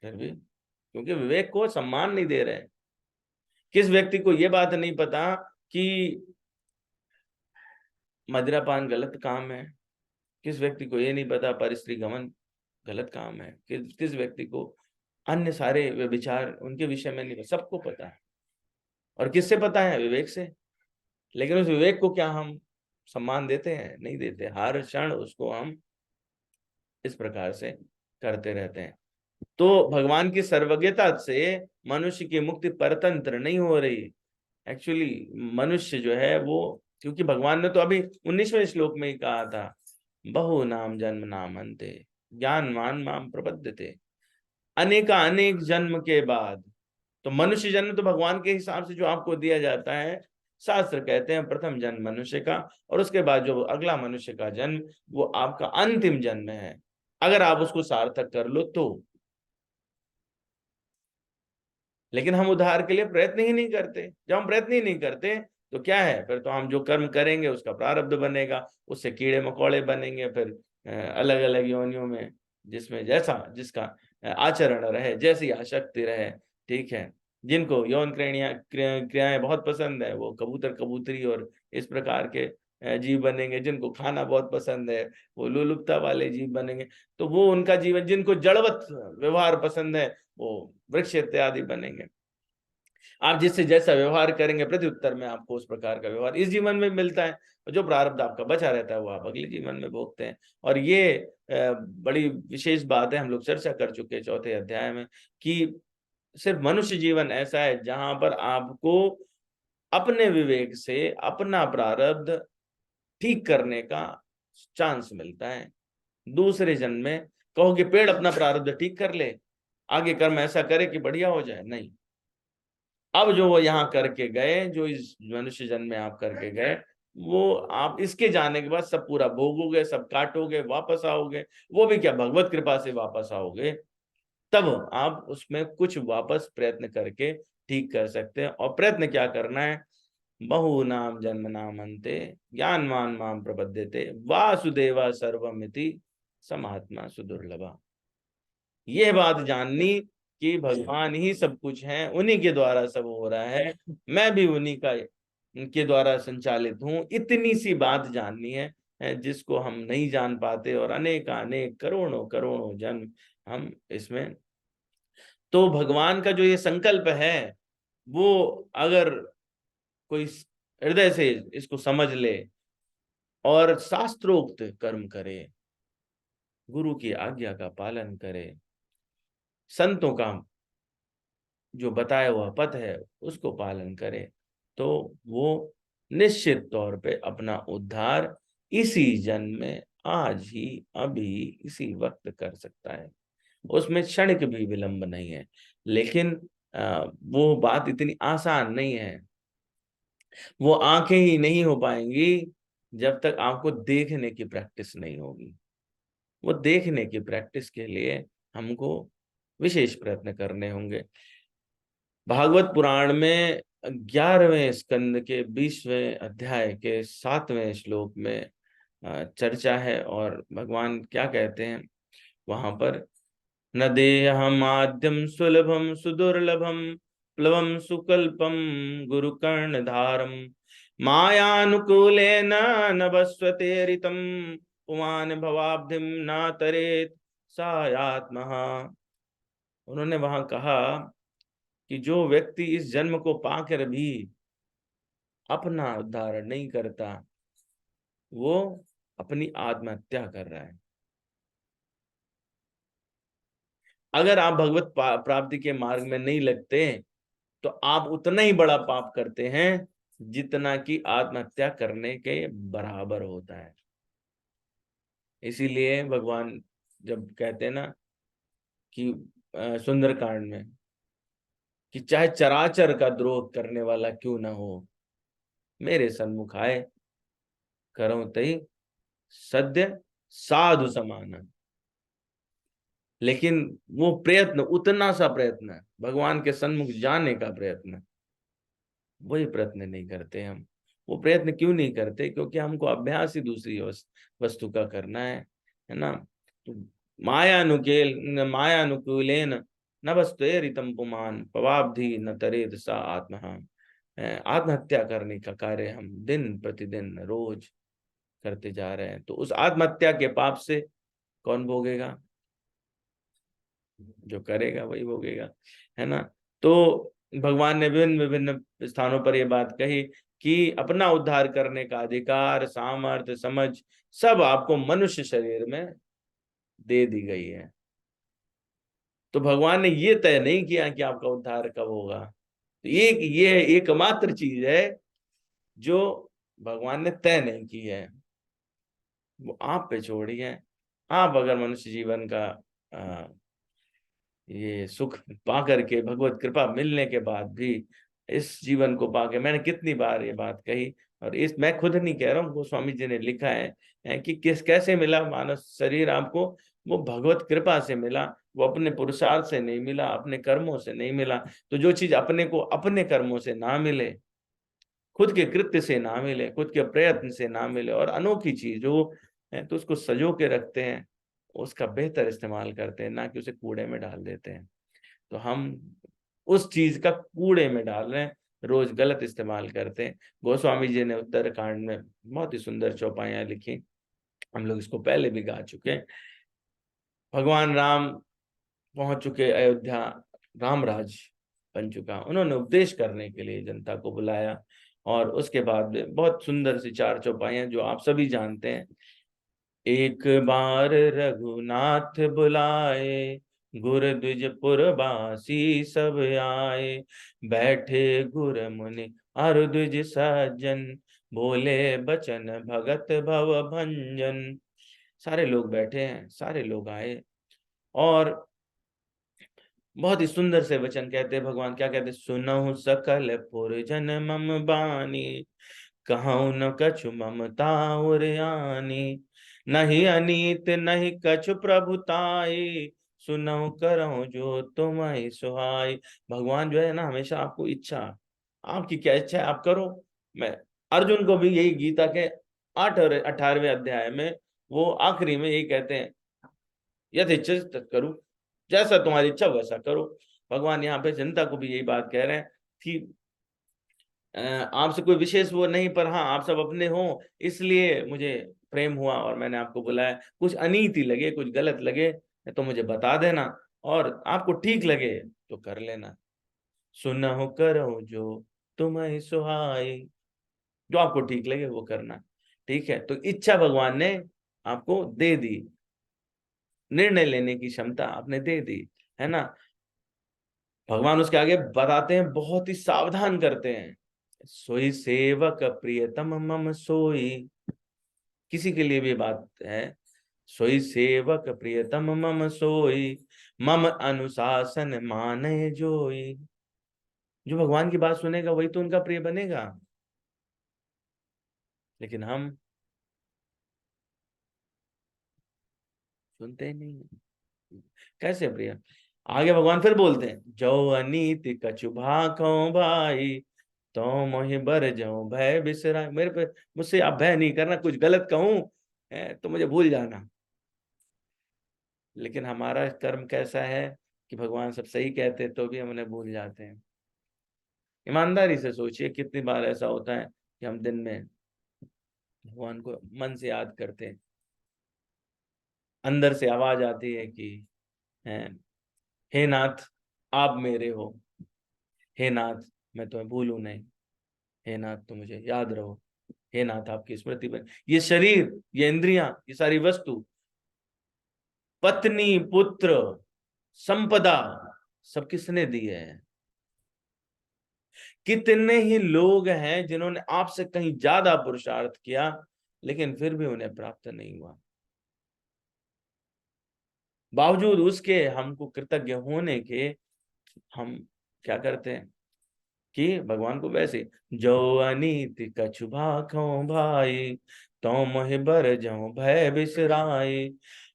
फिर भी क्योंकि विवेक को सम्मान नहीं दे रहे। किस व्यक्ति को यह बात नहीं पता कि मदिरापान गलत काम है? किस व्यक्ति को ये नहीं पता परिस्त्री गमन गलत काम है? किस व्यक्ति को अन्य सारे विचार उनके विषय में नहीं पता? सबको पता है। और किससे पता है? विवेक से। लेकिन उस विवेक को क्या हम सम्मान देते हैं? नहीं देते। हर क्षण उसको हम इस प्रकार से करते रहते हैं। तो भगवान की सर्वज्ञता से मनुष्य की मुक्ति परतंत्र नहीं हो रही। एक्चुअली मनुष्य जो है वो, क्योंकि भगवान ने तो अभी 19वें श्लोक में ही कहा था, बहु नाम जन्म नाम अंते ज्ञानवान माम प्रपद्यते। अनेका अनेक जन्म के बाद, तो मनुष्य जन्म तो भगवान के हिसाब से जो आपको दिया जाता है, शास्त्र कहते हैं प्रथम जन्म मनुष्य का, और उसके बाद जो अगला मनुष्य का जन्म वो आपका अंतिम जन्म है, अगर आप उसको सार्थक कर लो तो। लेकिन हम उद्धार के लिए प्रयत्न ही नहीं करते। जब हम प्रयत्न ही नहीं करते तो क्या है, फिर तो हम जो कर्म करेंगे उसका प्रारब्ध बनेगा, उससे कीड़े मकोड़े बनेंगे, फिर अलग अलग योनियों में, जिसमें जैसा जिसका आचरण रहे, जैसी आसक्ति रहे। ठीक है, जिनको यौन क्रियाएं बहुत पसंद है वो कबूतर कबूतरी और इस प्रकार के जीव बनेंगे। जिनको खाना बहुत पसंद है वो लोलुपता वाले जीव बनेंगे। तो वो उनका जीवन, जिनको जड़वत व्यवहार पसंद है वो वृक्ष इत्यादि बनेंगे। आप जिससे जैसा व्यवहार करेंगे प्रत्युत्तर में आपको उस प्रकार का व्यवहार इस जीवन में मिलता है, और जो प्रारब्ध आपका बचा रहता है वो आप अगले जीवन में भोगते हैं। और ये बड़ी विशेष बात है, हम लोग चर्चा कर चुके हैं चौथे अध्याय में, कि सिर्फ मनुष्य जीवन ऐसा है जहां पर आपको अपने विवेक से अपना प्रारब्ध ठीक करने का चांस मिलता है। दूसरे जन्म में कहो कि पेड़ अपना प्रारब्ध ठीक कर ले, आगे कर्म ऐसा करे कि बढ़िया हो जाए, नहीं। अब जो वो यहाँ करके गए, जो इस मनुष्य जन्म में आप करके गए, वो आप इसके जाने के बाद सब पूरा भोगोगे, सब काटोगे, वापस आओगे। वो भी क्या, भगवत कृपा से वापस आओगे, तब आप उसमें कुछ वापस प्रयत्न करके ठीक कर सकते हैं। और प्रयत्न क्या करना है, बहु नाम जन्म नाम अंते ज्ञानवान माम प्रपद्यते वासुदेवा सर्वमिति समात्मा सुदुर्लभा। यह बात जाननी कि भगवान ही सब कुछ है, उन्हीं के द्वारा सब हो रहा है, मैं भी उन्हीं का के द्वारा संचालित हूँ, इतनी सी बात जाननी है, जिसको हम नहीं जान पाते, और अनेक अनेक करोड़ों करोड़ों जन्म हम इसमें। तो भगवान का जो ये संकल्प है, वो अगर कोई हृदय से इसको समझ ले और शास्त्रोक्त कर्म करे, गुरु की आज्ञा का पालन करे, संतों का जो बताया हुआ पथ है उसको पालन करे, तो वो निश्चित तौर पे अपना उद्धार इसी जन्म में, आज ही अभी इसी वक्त कर सकता है। उसमें क्षणिक भी विलंब नहीं है। लेकिन वो बात इतनी आसान नहीं है। वो आंखें ही नहीं हो पाएंगी जब तक आपको देखने की प्रैक्टिस नहीं होगी। वो देखने की प्रैक्टिस के लिए हमको विशेष प्रयत्न करने होंगे। भागवत पुराण में 11वें स्कंद के 20वें अध्याय के 7वें श्लोक में चर्चा है, और भगवान क्या कहते हैं वहां पर, न देहम आद्यम सुलभम सुदुर्लभम प्लवम सुकल्पम गुरुकर्णधारम मायानुकूलेन नभस्वतेरितम पुमान भवाब्धिम न तरेत सायात्मः। उन्होंने वहां कहा कि जो व्यक्ति इस जन्म को पाकर भी अपना उद्धार नहीं करता, वो अपनी आत्महत्या कर रहा है। अगर आप भगवत प्राप्ति के मार्ग में नहीं लगते तो आप उतना ही बड़ा पाप करते हैं जितना कि आत्महत्या करने के बराबर होता है। इसीलिए भगवान जब कहते हैं ना कि सुंदरकांड में, कि चाहे चराचर का द्रोह करने वाला क्यों ना हो, मेरे सन्मुख आए, करो तई सद्य साधु समान। लेकिन वो प्रयत्न, उतना सा प्रयत्न, भगवान के सन्मुख जाने का प्रयत्न, वही प्रयत्न नहीं करते हम। वो प्रयत्न क्यों नहीं करते? क्योंकि हमको अभ्यास ही दूसरी वस्तु का करना है ना। तो मायानुकूलेन न वस्तुरितम पुमान पवाब्धि न तरेद सा आत्मा। आत्महत्या करने का कार्य हम दिन प्रतिदिन रोज करते जा रहे हैं। तो उस आत्महत्या के पाप से कौन भोगेगा? जो करेगा वही भोगेगा, है ना। तो भगवान ने विभिन्न विभिन्न स्थानों पर ये बात कही कि अपना उद्धार करने का अधिकार, सामर्थ्य, समझ सब आपको मनुष्य शरीर में दे दी गई है। तो भगवान ने ये तय नहीं किया कि आपका उद्धार कब होगा। तो ये एकमात्र चीज है जो भगवान ने तय नहीं की है, वो आप पे छोड़ी है। आप अगर मनुष्य जीवन का ये सुख पा करके, भगवत कृपा मिलने के बाद भी इस जीवन को पाके, मैंने कितनी बार ये बात कही, और इस मैं खुद नहीं कह रहा हूँ, गोस्वामी जी ने लिखा है कि किस कैसे मिला मानव शरीर आपको, वो भगवत कृपा से मिला, वो अपने पुरुषार्थ से नहीं मिला, अपने कर्मों से नहीं मिला। तो जो चीज अपने को अपने कर्मों से ना मिले, खुद के कृत्य से ना मिले, खुद के प्रयत्न से ना मिले, और अनोखी चीज हो है, तो उसको सजो के रखते हैं, उसका बेहतर इस्तेमाल करते हैं, ना कि उसे कूड़े में डाल देते हैं। तो हम उस चीज का कूड़े में डाल रहे हैं, रोज गलत इस्तेमाल करते हैं। गोस्वामी जी ने उत्तरकांड में बहुत ही सुंदर चौपाइयां लिखी, हम लोग इसको पहले भी गा चुके हैं। भगवान राम पहुंच चुके अयोध्या, रामराज बन चुका, उन्होंने उपदेश करने के लिए जनता को बुलाया, और उसके बाद बहुत सुंदर सी 4 चौपाइयां जो आप सभी जानते हैं। एक बार रघुनाथ बुलाए, गुर द्विजपुर बासी सब आए, बैठे गुर मुनि अरु द्विज सज्जन, बोले बचन भगत भव भंजन। सारे लोग बैठे हैं, सारे लोग आए, और बहुत ही सुंदर से वचन कहते हैं भगवान। क्या कहते हैं? सुनहु सकल पुरजन मम बानी, कहूँ न कछु ममता उरयानी, नहीं अनीत नहीं कछु प्रभुताई, सुनहु करहु जो तुम्हें सुहाई। भगवान जो है ना, हमेशा आपको इच्छा, आपकी क्या इच्छा है आप करो। मैं अर्जुन को भी यही गीता के 8 और 18वें अध्याय में वो आखिरी में यही कहते हैं, यथेच्छा करो, जैसा तुम्हारी इच्छा वैसा करो। भगवान यहाँ पे जनता को भी यही बात कह रहे हैं कि आपसे कोई विशेष वो नहीं, पर हाँ आप सब अपने हो, इसलिए मुझे प्रेम हुआ और मैंने आपको बुलाया। कुछ अनीति लगे, कुछ गलत लगे तो मुझे बता देना, और आपको ठीक लगे तो कर लेना। सुनहु करहु जो तुम्हें सुहाई, जो आपको ठीक लगे वो करना। ठीक है, तो इच्छा भगवान ने आपको दे दी, निर्णय लेने की क्षमता आपने दे दी, है ना। भगवान उसके आगे बताते हैं, बहुत ही सावधान करते हैं। सोई सेवक प्रियतम मम सोई, किसी के लिए भी बात है। सोई सेवक प्रियतम मम सोई, मम अनुशासन माने जोई। जो भगवान की बात सुनेगा वही तो उनका प्रिय बनेगा। लेकिन हम सुनते ही नहीं। कैसे प्रिय? आगे भगवान फिर बोलते हैं, जो अनीति कछु भाखो भाई, तो मोहि बर जाऊं भय बिसरा। मेरे पे मुझसे आप भय नहीं करना, कुछ गलत कहूं तो मुझे भूल जाना। लेकिन हमारा कर्म कैसा है कि भगवान सब सही कहते तो भी हम उन्हें भूल जाते हैं। ईमानदारी से सोचिए, कितनी बार ऐसा होता है कि हम दिन में भगवान को मन से याद करते हैं, अंदर से आवाज आती है कि हे नाथ आप मेरे हो, हे नाथ मैं तुम्हें भूलूं नहीं, हे नाथ तुम मुझे याद रहो, हे नाथ आपकी स्मृति बन। ये शरीर, ये इंद्रियां, ये सारी वस्तु, पत्नी, पुत्र, संपदा, सब किसने दी है? कितने ही लोग हैं जिन्होंने आपसे कहीं ज्यादा पुरुषार्थ किया, लेकिन फिर भी उन्हें प्राप्त नहीं हुआ। बावजूद उसके हमको कृतज्ञ होने के हम क्या करते हैं कि भगवान को वैसे, जो अनीति कछु भाखो भाई, तो मोहि बर जाऊं भय बिसराई,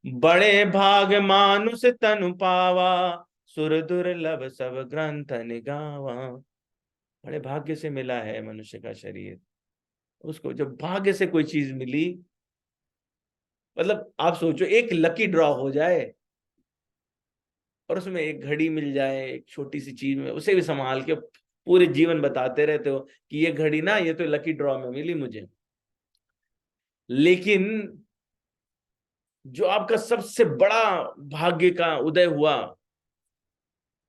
बड़े भाग मानुष तनु पावा, सुर दुर्लभ सब ग्रंथ निगावा। बड़े भाग्य से मिला है मनुष्य का शरीर। उसको जब भाग्य से कोई चीज मिली, मतलब आप सोचो एक लकी ड्रॉ हो जाए और उसमें एक घड़ी मिल जाए, एक छोटी सी चीज में, उसे भी संभाल के पूरे जीवन बताते रहते हो कि ये घड़ी ना, ये तो लकी ड्रॉ में मिली मुझे। लेकिन जो आपका सबसे बड़ा भाग्य का उदय हुआ,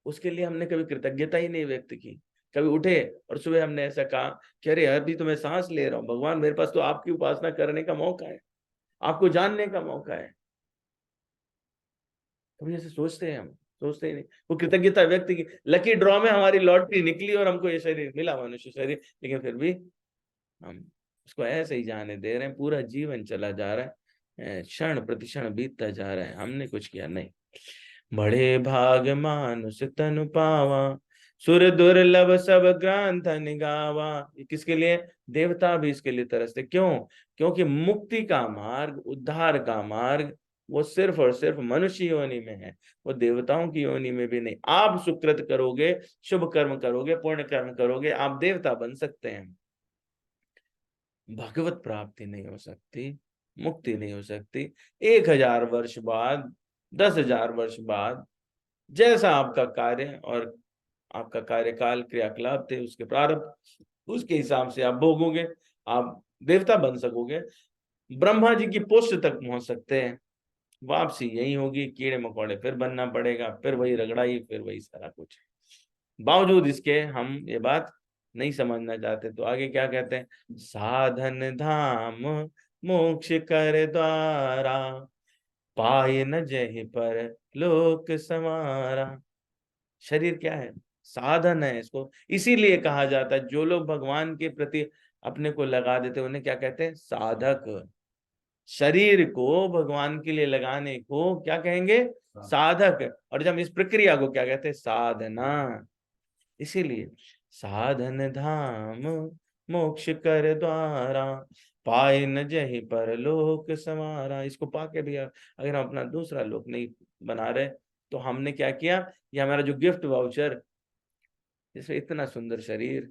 उसके लिए हमने कभी कृतज्ञता ही नहीं व्यक्त की। कभी उठे और सुबह हमने ऐसा कहा कि अरे अभी तो मैं सांस ले रहा हूँ, भगवान मेरे पास तो आपकी उपासना करने का मौका है, आपको जानने का मौका है। कभी ऐसे सोचते हैं हम? सोचते ही नहीं। वो कृतज्ञता व्यक्त की, लकी ड्रॉ में हमारी लॉटरी निकली और हमको ये शरीर मिला, मनुष्य शरीर, लेकिन फिर भी हम उसको ऐसे ही जाने दे रहे हैं। पूरा जीवन चला जा रहा है, क्षण प्रतिक्षण बीतता जा रहा है, हमने कुछ किया नहीं। बड़े भाग मानुष तनु पावा, सुर दुर्लभ सब ग्रंथ निगावा। ये किसके लिए? देवता भी इसके लिए तरसते। क्यों? क्योंकि मुक्ति का मार्ग, उद्धार का मार्ग वो सिर्फ और सिर्फ मनुष्य योनि में है, वो देवताओं की योनि में भी नहीं। आप सुकृत करोगे, शुभ कर्म करोगे, पुण्य कर्म करोगे, आप देवता बन सकते हैं। भगवत प्राप्ति नहीं हो सकती, मुक्ति नहीं हो सकती। 1000 वर्ष बाद, 10,000 वर्ष बाद, जैसा आपका कार्य और आपका कार्यकाल, क्रियाकलाप थे, उसके प्रारंभ, उसके हिसाब से आप भोगोगे, आप देवता बन सकोगे, ब्रह्मा जी की पोस्ट तक पहुंच सकते हैं। वापसी यही होगी, कीड़े मकोड़े फिर बनना पड़ेगा, फिर वही रगड़ाई, फिर वही सारा कुछ। बावजूद इसके हम ये बात नहीं समझना चाहते। तो आगे क्या कहते हैं? साधन धाम मोक्ष कर द्वारा, पाए न जहि पर लोक समारा। शरीर क्या है? साधन है। इसको इसीलिए कहा जाता है, जो लोग भगवान के प्रति अपने को लगा देते हैं उन्हें क्या कहते हैं? साधक। शरीर को भगवान के लिए लगाने को क्या कहेंगे? साधक। और जब इस प्रक्रिया को क्या कहते हैं? साधना। इसीलिए साधन धाम मोक्ष कर द्वारा, पाए न जहि पर लोक समारा। इसको पाके भी अगर हम अपना दूसरा लोक नहीं बना रहे तो हमने क्या किया? ये हमारा जो गिफ्ट वाउचर, जिसमें इतना सुंदर शरीर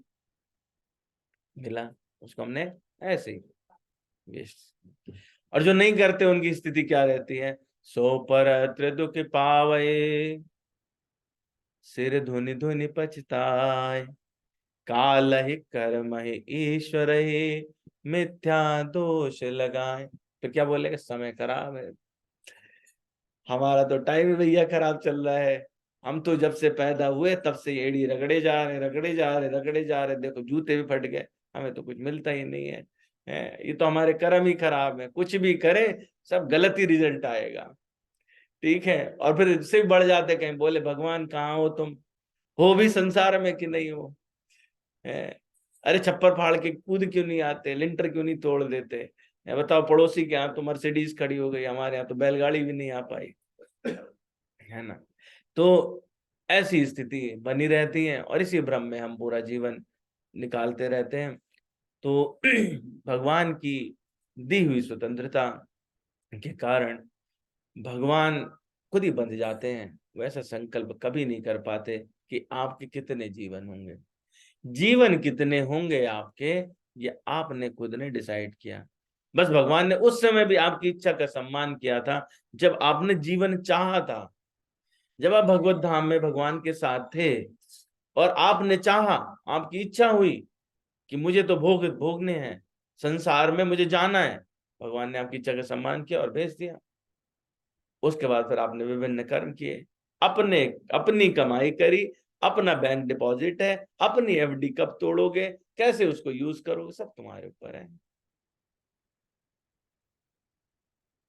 मिला, उसको हमने ऐसे ही वेस्ट। और जो नहीं करते उनकी स्थिति क्या रहती है? सो पर त्रिदुख पावे, सिर धुनि धुनि पछताए, काल ही कर्म ही ईश्वर ही, मिथ्या दोष लगाए। तो क्या बोलेगा? समय खराब है, हमारा तो टाइम भैया खराब चल रहा है। हम तो जब से पैदा हुए तब से एड़ी रगड़े जा रहे, रगड़े जा रहे, रगड़े जा रहे, देखो जूते भी फट गए, हमें तो कुछ मिलता ही नहीं है। ये तो हमारे कर्म ही खराब है, कुछ भी करें सब गलत ही रिजल्ट आएगा। ठीक है। और फिर इससे भी बढ़ जाते, कहीं बोले भगवान कहाँ हो तुम, हो भी संसार में कि नहीं हो? अरे छप्पर फाड़ के कूद क्यों नहीं आते, लिंटर क्यों नहीं तोड़ देते? बताओ, पड़ोसी के यहाँ तो मर्सिडीज खड़ी हो गई, हमारे यहाँ तो बैलगाड़ी भी नहीं आ पाई, है ना? तो ऐसी स्थिति बनी रहती है और इसी भ्रम में हम पूरा जीवन निकालते रहते हैं। तो भगवान की दी हुई स्वतंत्रता के कारण भगवान खुद ही बंध जाते हैं। वैसा संकल्प कभी नहीं कर पाते कि आपके कितने जीवन होंगे, जीवन कितने होंगे आपके, ये आपने खुद ने डिसाइड किया। बस भगवान ने उस समय भी आपकी इच्छा का सम्मान किया था जब आपने जीवन चाहा था, जब आप भगवत धाम में भगवान के साथ थे और आपने चाहा, आपकी इच्छा हुई कि मुझे तो भोगने हैं, संसार में मुझे जाना है, भगवान ने आपकी इच्छा का सम्मान किया और भेज दिया। उसके बाद फिर आपने विभिन्न कर्म किए, अपने अपनी कमाई करी, अपना बैंक डिपॉजिट है, अपनी एफडी कब तोड़ोगे, कैसे उसको यूज करोगे, सब तुम्हारे ऊपर है।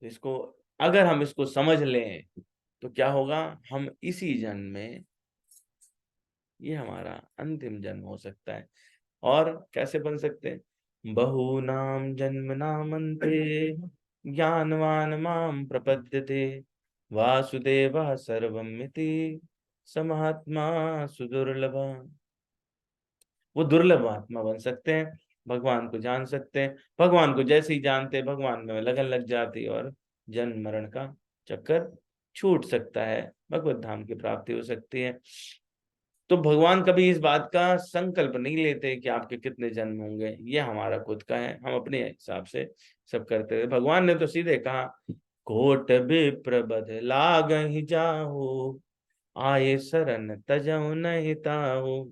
इसको अगर हम इसको समझ लें तो क्या होगा? हम इसी जन्म में, ये हमारा अंतिम जन्म हो सकता है। और कैसे बन सकते हैं? बहूनाम जन्म नामन्ते, ज्ञानवान माम प्रपद्यते, वासुदेव सर्वमिति समहात्मा सुदुर्लभ। वो दुर्लभ आत्मा बन सकते हैं, भगवान को जान सकते हैं। भगवान को जैसे ही जानते, भगवान में लगन लग जाती और जन्म मरण का चक्कर छूट सकता है, भगवत धाम की प्राप्ति हो सकती है। तो भगवान कभी इस बात का संकल्प नहीं लेते कि आपके कितने जन्म होंगे, ये हमारा खुद का है, हम अपने हिसाब से सब करते हैं। भगवान ने तो सीधे कहा, कोट विप्र बध लागहि जाहु, आये शरण तजहु नहीं ताहु।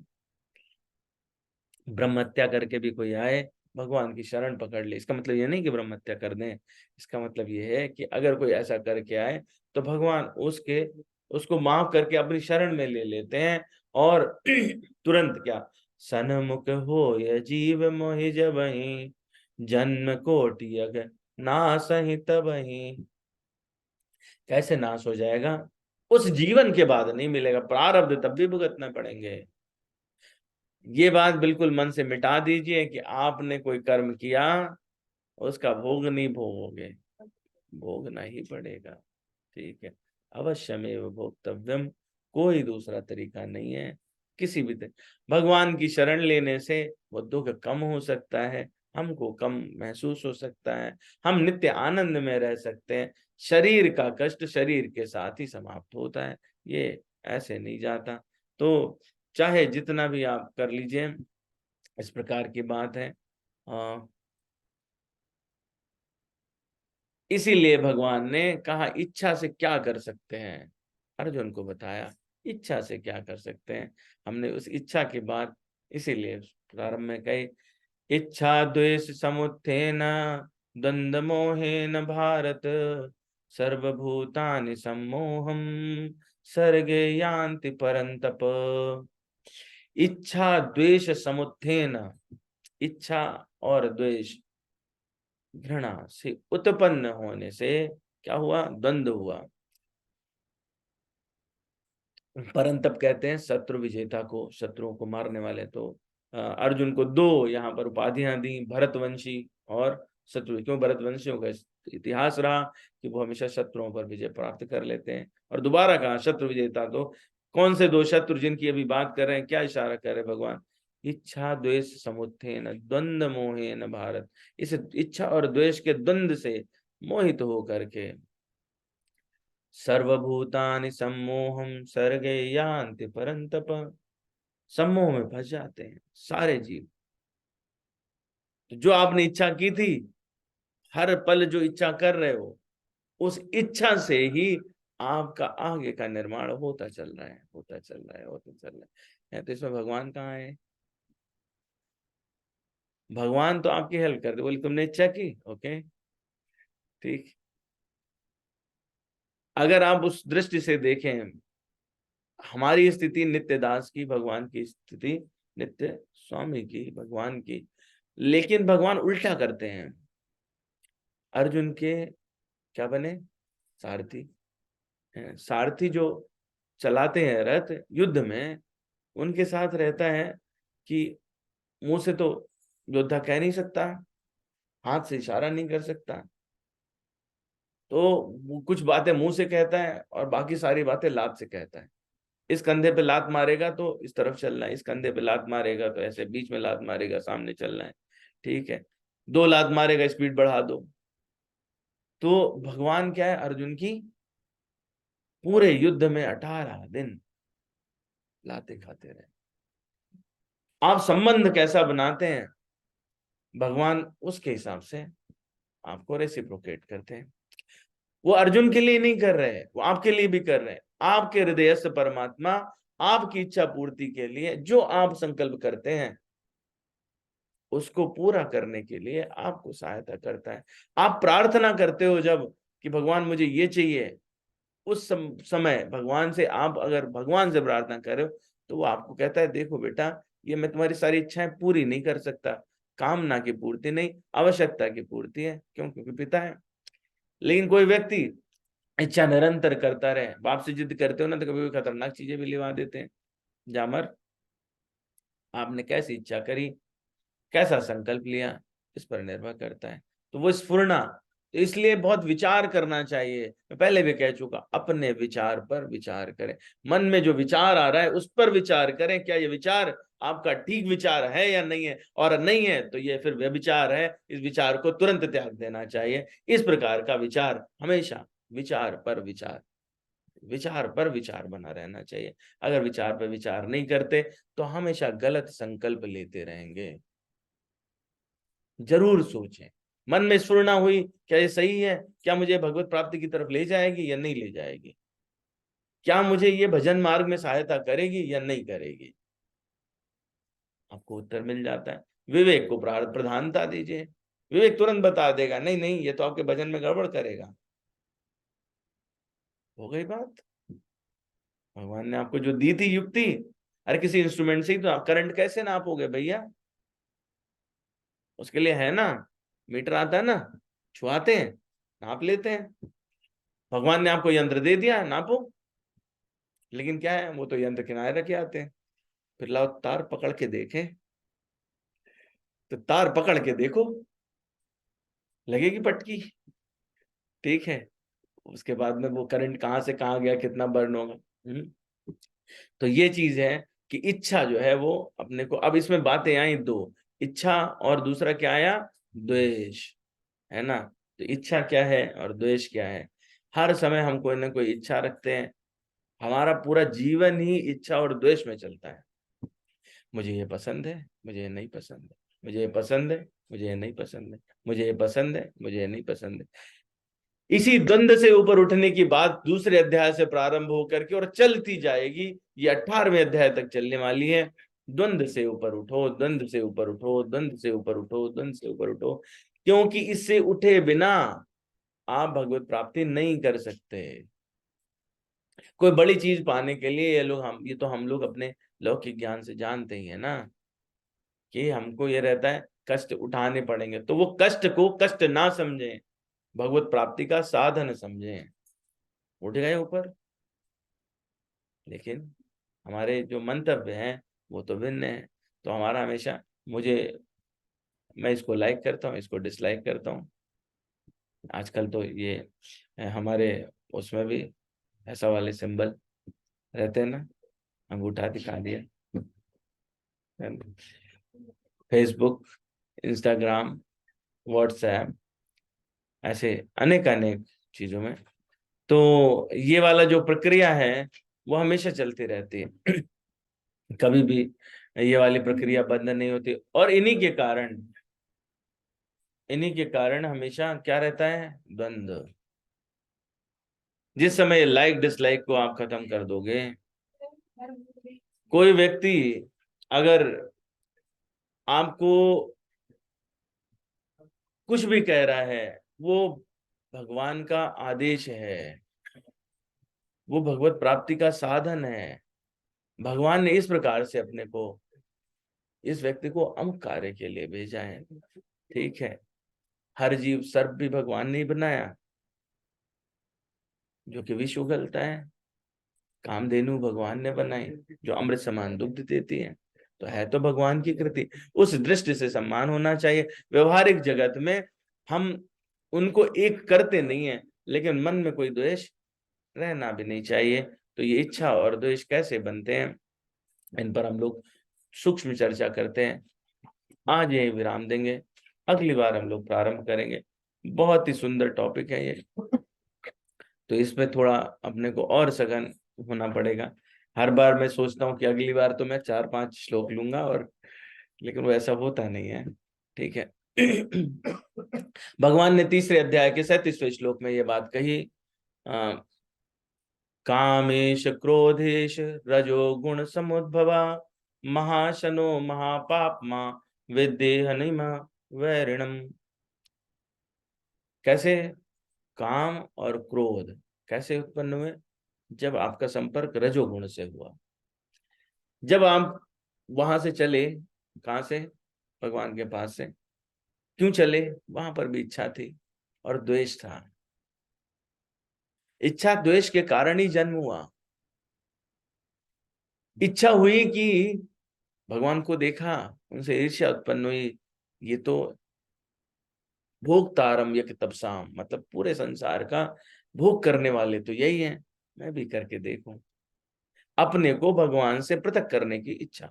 ब्रह्म हत्या करके भी कोई आए, भगवान की शरण पकड़ ले। इसका मतलब ये नहीं कि ब्रह्म हत्या कर दें, इसका मतलब ये है कि अगर कोई ऐसा करके आए तो भगवान उसको माफ करके अपनी शरण में ले लेते हैं और तुरंत क्या, सनमुख हो ये जीव मोहि जबहि, जन्म कोटि अग नासहि तबहि। कैसे नाश हो जाएगा? उस जीवन के बाद नहीं मिलेगा, प्रारब्ध तब भी भुगतना पड़ेंगे। ये बात बिल्कुल मन से मिटा दीजिए कि आपने कोई कर्म किया, उसका भोग नहीं भोगोगे, भोगना ही पड़ेगा। ठीक है, अवश्यमेव भोक्तव्यम, कोई दूसरा तरीका नहीं है। किसी भी भगवान की शरण लेने से वो दुख कम हो सकता है, हमको कम महसूस हो सकता है, हम नित्य आनंद में रह सकते हैं। शरीर का कष्ट शरीर के साथ ही समाप्त होता है, ये ऐसे नहीं जाता। तो चाहे जितना भी आप कर लीजिए, इस प्रकार की बात है। इसीलिए भगवान ने कहा इच्छा से क्या कर सकते हैं, अर्जुन को बताया इच्छा से क्या कर सकते हैं। हमने उस इच्छा की बात इसीलिए प्रारंभ में कही, इच्छा द्वेष समुत्थेन द्वंद्व मोहेन भारत, सर्वभूतानि सम्मोहम सर्गे यान्ति परंतप। इच्छा द्वेष समुत्थेन, इच्छा और द्वेष घृणा से उत्पन्न होने से क्या हुआ? द्वंद्व हुआ। परंतप कहते हैं शत्रु विजेता को, शत्रुओं को मारने वाले। तो अर्जुन को दो यहाँ पर उपाधियां दी, भरतवंशी और शत्रु। क्यों? भरतवंशियों का इतिहास रहा कि वो हमेशा शत्रुओं पर विजय प्राप्त कर लेते हैं। और दोबारा कहा शत्रु विजेता। तो कौन से दो शत्रु जिनकी अभी बात कर रहे हैं? क्या इशारा कर रहे हैं भगवान? इच्छा द्वेष समुत्थेन द्वंद्व मोहेन भारत, इस इच्छा और द्वेष के द्वंद्व से मोहित होकर के सर्वभूतानि सम्मोहम सर्गे यान्ति परंतप, सम्मोह में फंस जाते हैं सारे जीव। तो जो आपने इच्छा की थी, हर पल जो इच्छा कर रहे हो, उस इच्छा से ही आपका आगे का निर्माण होता चल रहा है, होता चल रहा है, होता चल रहा है। तो इसमें भगवान कहाँ है? भगवान तो आपकी हेल्प कर दे, बोले तुमने इच्छा की, ओके ठीक। अगर आप उस दृष्टि से देखें, हमारी स्थिति नित्य दास की, भगवान की स्थिति नित्य स्वामी की, भगवान की। लेकिन भगवान उल्टा करते हैं, अर्जुन के क्या बने? सारथी। सारथी जो चलाते हैं रथ युद्ध में, उनके साथ रहता है कि मुंह से तो योद्धा कह नहीं सकता, हाथ से इशारा नहीं कर सकता, तो वो कुछ बातें मुंह से कहता है और बाकी सारी बातें लात से कहता है। इस कंधे पे लात मारेगा तो इस तरफ चलना है, इस कंधे पे लात मारेगा तो ऐसे, बीच में लात मारेगा सामने चलना है, ठीक है। दो लात मारेगा स्पीड बढ़ा दो। तो भगवान क्या है? अर्जुन की पूरे युद्ध में 18 दिन लाते खाते रहे। आप संबंध कैसा बनाते हैं, भगवान उसके हिसाब से आपको रेसिप्रोकेट करते हैं। वो अर्जुन के लिए नहीं कर रहे, वो आपके लिए भी कर रहे हैं। आपके हृदयस्थ परमात्मा आपकी इच्छा पूर्ति के लिए जो आप संकल्प करते हैं, उसको पूरा करने के लिए आपको सहायता करता है। आप प्रार्थना करते हो जब कि भगवान मुझे ये चाहिए, उस समय भगवान से आप अगर भगवान से प्रार्थना कर रहे हो, तो वो आपको कहता है देखो बेटा, ये मैं तुम्हारी सारी इच्छाएं पूरी नहीं कर सकता, कामना की पूर्ति नहीं, आवश्यकता की पूर्ति है। क्यों? क्योंकि पिता है। लेकिन कोई व्यक्ति इच्छा निरंतर करता रहे, बाप से जिद करते हो ना, तो कभी कभी खतरनाक चीजें भी लिवा देते हैं। जामर, आपने कैसी इच्छा करी, कैसा संकल्प लिया, इस पर निर्भर करता है। तो वो स्फुरना, तो इसलिए बहुत विचार करना चाहिए। मैं पहले भी कह चुका, अपने विचार पर विचार करें। मन में जो विचार आ रहा है उस पर विचार करें, क्या ये विचार आपका ठीक विचार है या नहीं है, और नहीं है तो ये फिर व्यभिचार है, इस विचार को तुरंत त्याग देना चाहिए। इस प्रकार का विचार हमेशा विचार पर विचार, विचार पर विचार बना रहना चाहिए। अगर विचार पर विचार नहीं करते तो हमेशा गलत संकल्प लेते रहेंगे। जरूर सोचें, मन में स्फुरना हुई, क्या ये सही है, क्या मुझे भगवत प्राप्ति की तरफ ले जाएगी या नहीं ले जाएगी, क्या मुझे ये भजन मार्ग में सहायता करेगी या नहीं करेगी, आपको उत्तर मिल जाता है। विवेक को प्रधानता दीजिए, विवेक तुरंत बता देगा नहीं नहीं, ये तो आपके भजन में गड़बड़ करेगा। हो गई बात। भगवान ने आपको जो दी थी युक्ति, अरे किसी इंस्ट्रूमेंट से ही तो आप करंट कैसे नापोगे भैया? उसके लिए है ना, मीटर आता है ना, छुआते हैं, नाप लेते हैं। भगवान ने आपको यंत्र दे दिया, नापो। लेकिन क्या है, वो तो यंत्र किनारे रखे आते हैं। फिर लाओ तार पकड़ के देखें, तो तार पकड़ के देखो, लगेगी पटकी, ठीक है। उसके बाद में वो करंट कहाँ से कहाँ गया, कितना बर्न होगा। तो ये चीज है कि इच्छा जो है वो अपने को, अब इसमें बातें आई दो, इच्छा और दूसरा क्या आया, द्वेष, है ना। तो इच्छा क्या है और द्वेष क्या है? हर समय हम कोई ना कोई इच्छा रखते हैं, हमारा पूरा जीवन ही इच्छा और द्वेष में चलता है। मुझे ये पसंद है, मुझे ये नहीं पसंद है, मुझे ये पसंद है, मुझे ये नहीं पसंद है, मुझे ये पसंद है, मुझे ये नहीं पसंद है। इसी द्वंद से ऊपर उठने की बात दूसरे अध्याय से प्रारंभ होकर के और चलती जाएगी, ये 18वें अध्याय तक चलने वाली है। द्वंद से ऊपर उठो, द्वंद से ऊपर उठो, द्वंद से ऊपर उठो, द्वंद से ऊपर उठो, क्योंकि इससे उठे बिना आप भगवत प्राप्ति नहीं कर सकते। कोई बड़ी चीज पाने के लिए ये तो हम लोग अपने लौकिक ज्ञान से जानते ही है ना, कि हमको ये रहता है कष्ट उठाने पड़ेंगे, तो वो कष्ट को कष्ट ना समझें, भगवत प्राप्ति का साधन समझें, उठ गए ऊपर। लेकिन हमारे जो मंतव्य हैं वो तो भिन्न है। तो हमारा हमेशा मैं इसको लाइक करता हूँ, इसको डिसलाइक करता हूँ। आजकल तो ये हमारे उसमें भी ऐसा वाले सिंबल रहते हैं ना, अंगूठा दिखा दिया, फेसबुक, इंस्टाग्राम, व्हाट्सएप, ऐसे अनेक अनेक चीजों में। तो ये वाला जो प्रक्रिया है वो हमेशा चलती रहती है, कभी भी ये वाली प्रक्रिया बंद नहीं होती। और इन्हीं के कारण हमेशा क्या रहता है, द्वंद्व। जिस समय लाइक डिसलाइक को आप खत्म कर दोगे, कोई व्यक्ति अगर आपको कुछ भी कह रहा है, वो भगवान का आदेश है, वो भगवत प्राप्ति का साधन है। भगवान ने इस प्रकार से अपने को, इस व्यक्ति को अमुक कार्य के लिए भेजा है, ठीक है। हर जीव सर्प भी भगवान ने ही बनाया, जो कि विष उगलता है। कामधेनु भगवान ने बनाई, जो अमृत समान दुग्ध देती है, तो है तो भगवान की कृति। उस दृष्टि से सम्मान होना चाहिए। व्यवहारिक जगत में हम उनको एक करते नहीं है, लेकिन मन में कोई द्वेष रहना भी नहीं चाहिए। तो ये इच्छा और द्वेष कैसे बनते हैं, इन पर हम लोग सूक्ष्म चर्चा करते हैं। आज यही विराम देंगे, अगली बार हम लोग प्रारंभ करेंगे। बहुत ही सुंदर टॉपिक है ये, तो इसमें थोड़ा अपने को और सघन होना पड़ेगा। हर बार मैं सोचता हूँ कि अगली बार तो मैं 4-5 श्लोक लूंगा, और लेकिन वो ऐसा होता नहीं है, ठीक है। भगवान ने तीसरे अध्याय के 37वें श्लोक में ये बात कही, कामेश क्रोधेश रजो गुण समुद्भवा महाशनो महापापमा विद्येहनिमा वैरिणम। कैसे काम और क्रोध कैसे उत्पन्न हुए? जब आपका संपर्क रजोगुण से हुआ, जब आप वहां से चले, कहां से, भगवान के पास से, क्यों चले? वहां पर भी इच्छा थी और द्वेष था। इच्छा द्वेष के कारण ही जन्म हुआ। इच्छा हुई कि भगवान को देखा, उनसे ईर्ष्या उत्पन्न हुई, ये तो भोक्तारम यक तपसाम, मतलब पूरे संसार का भोग करने वाले तो यही है, मैं भी करके देखूं। अपने को भगवान से पृथक करने की इच्छा।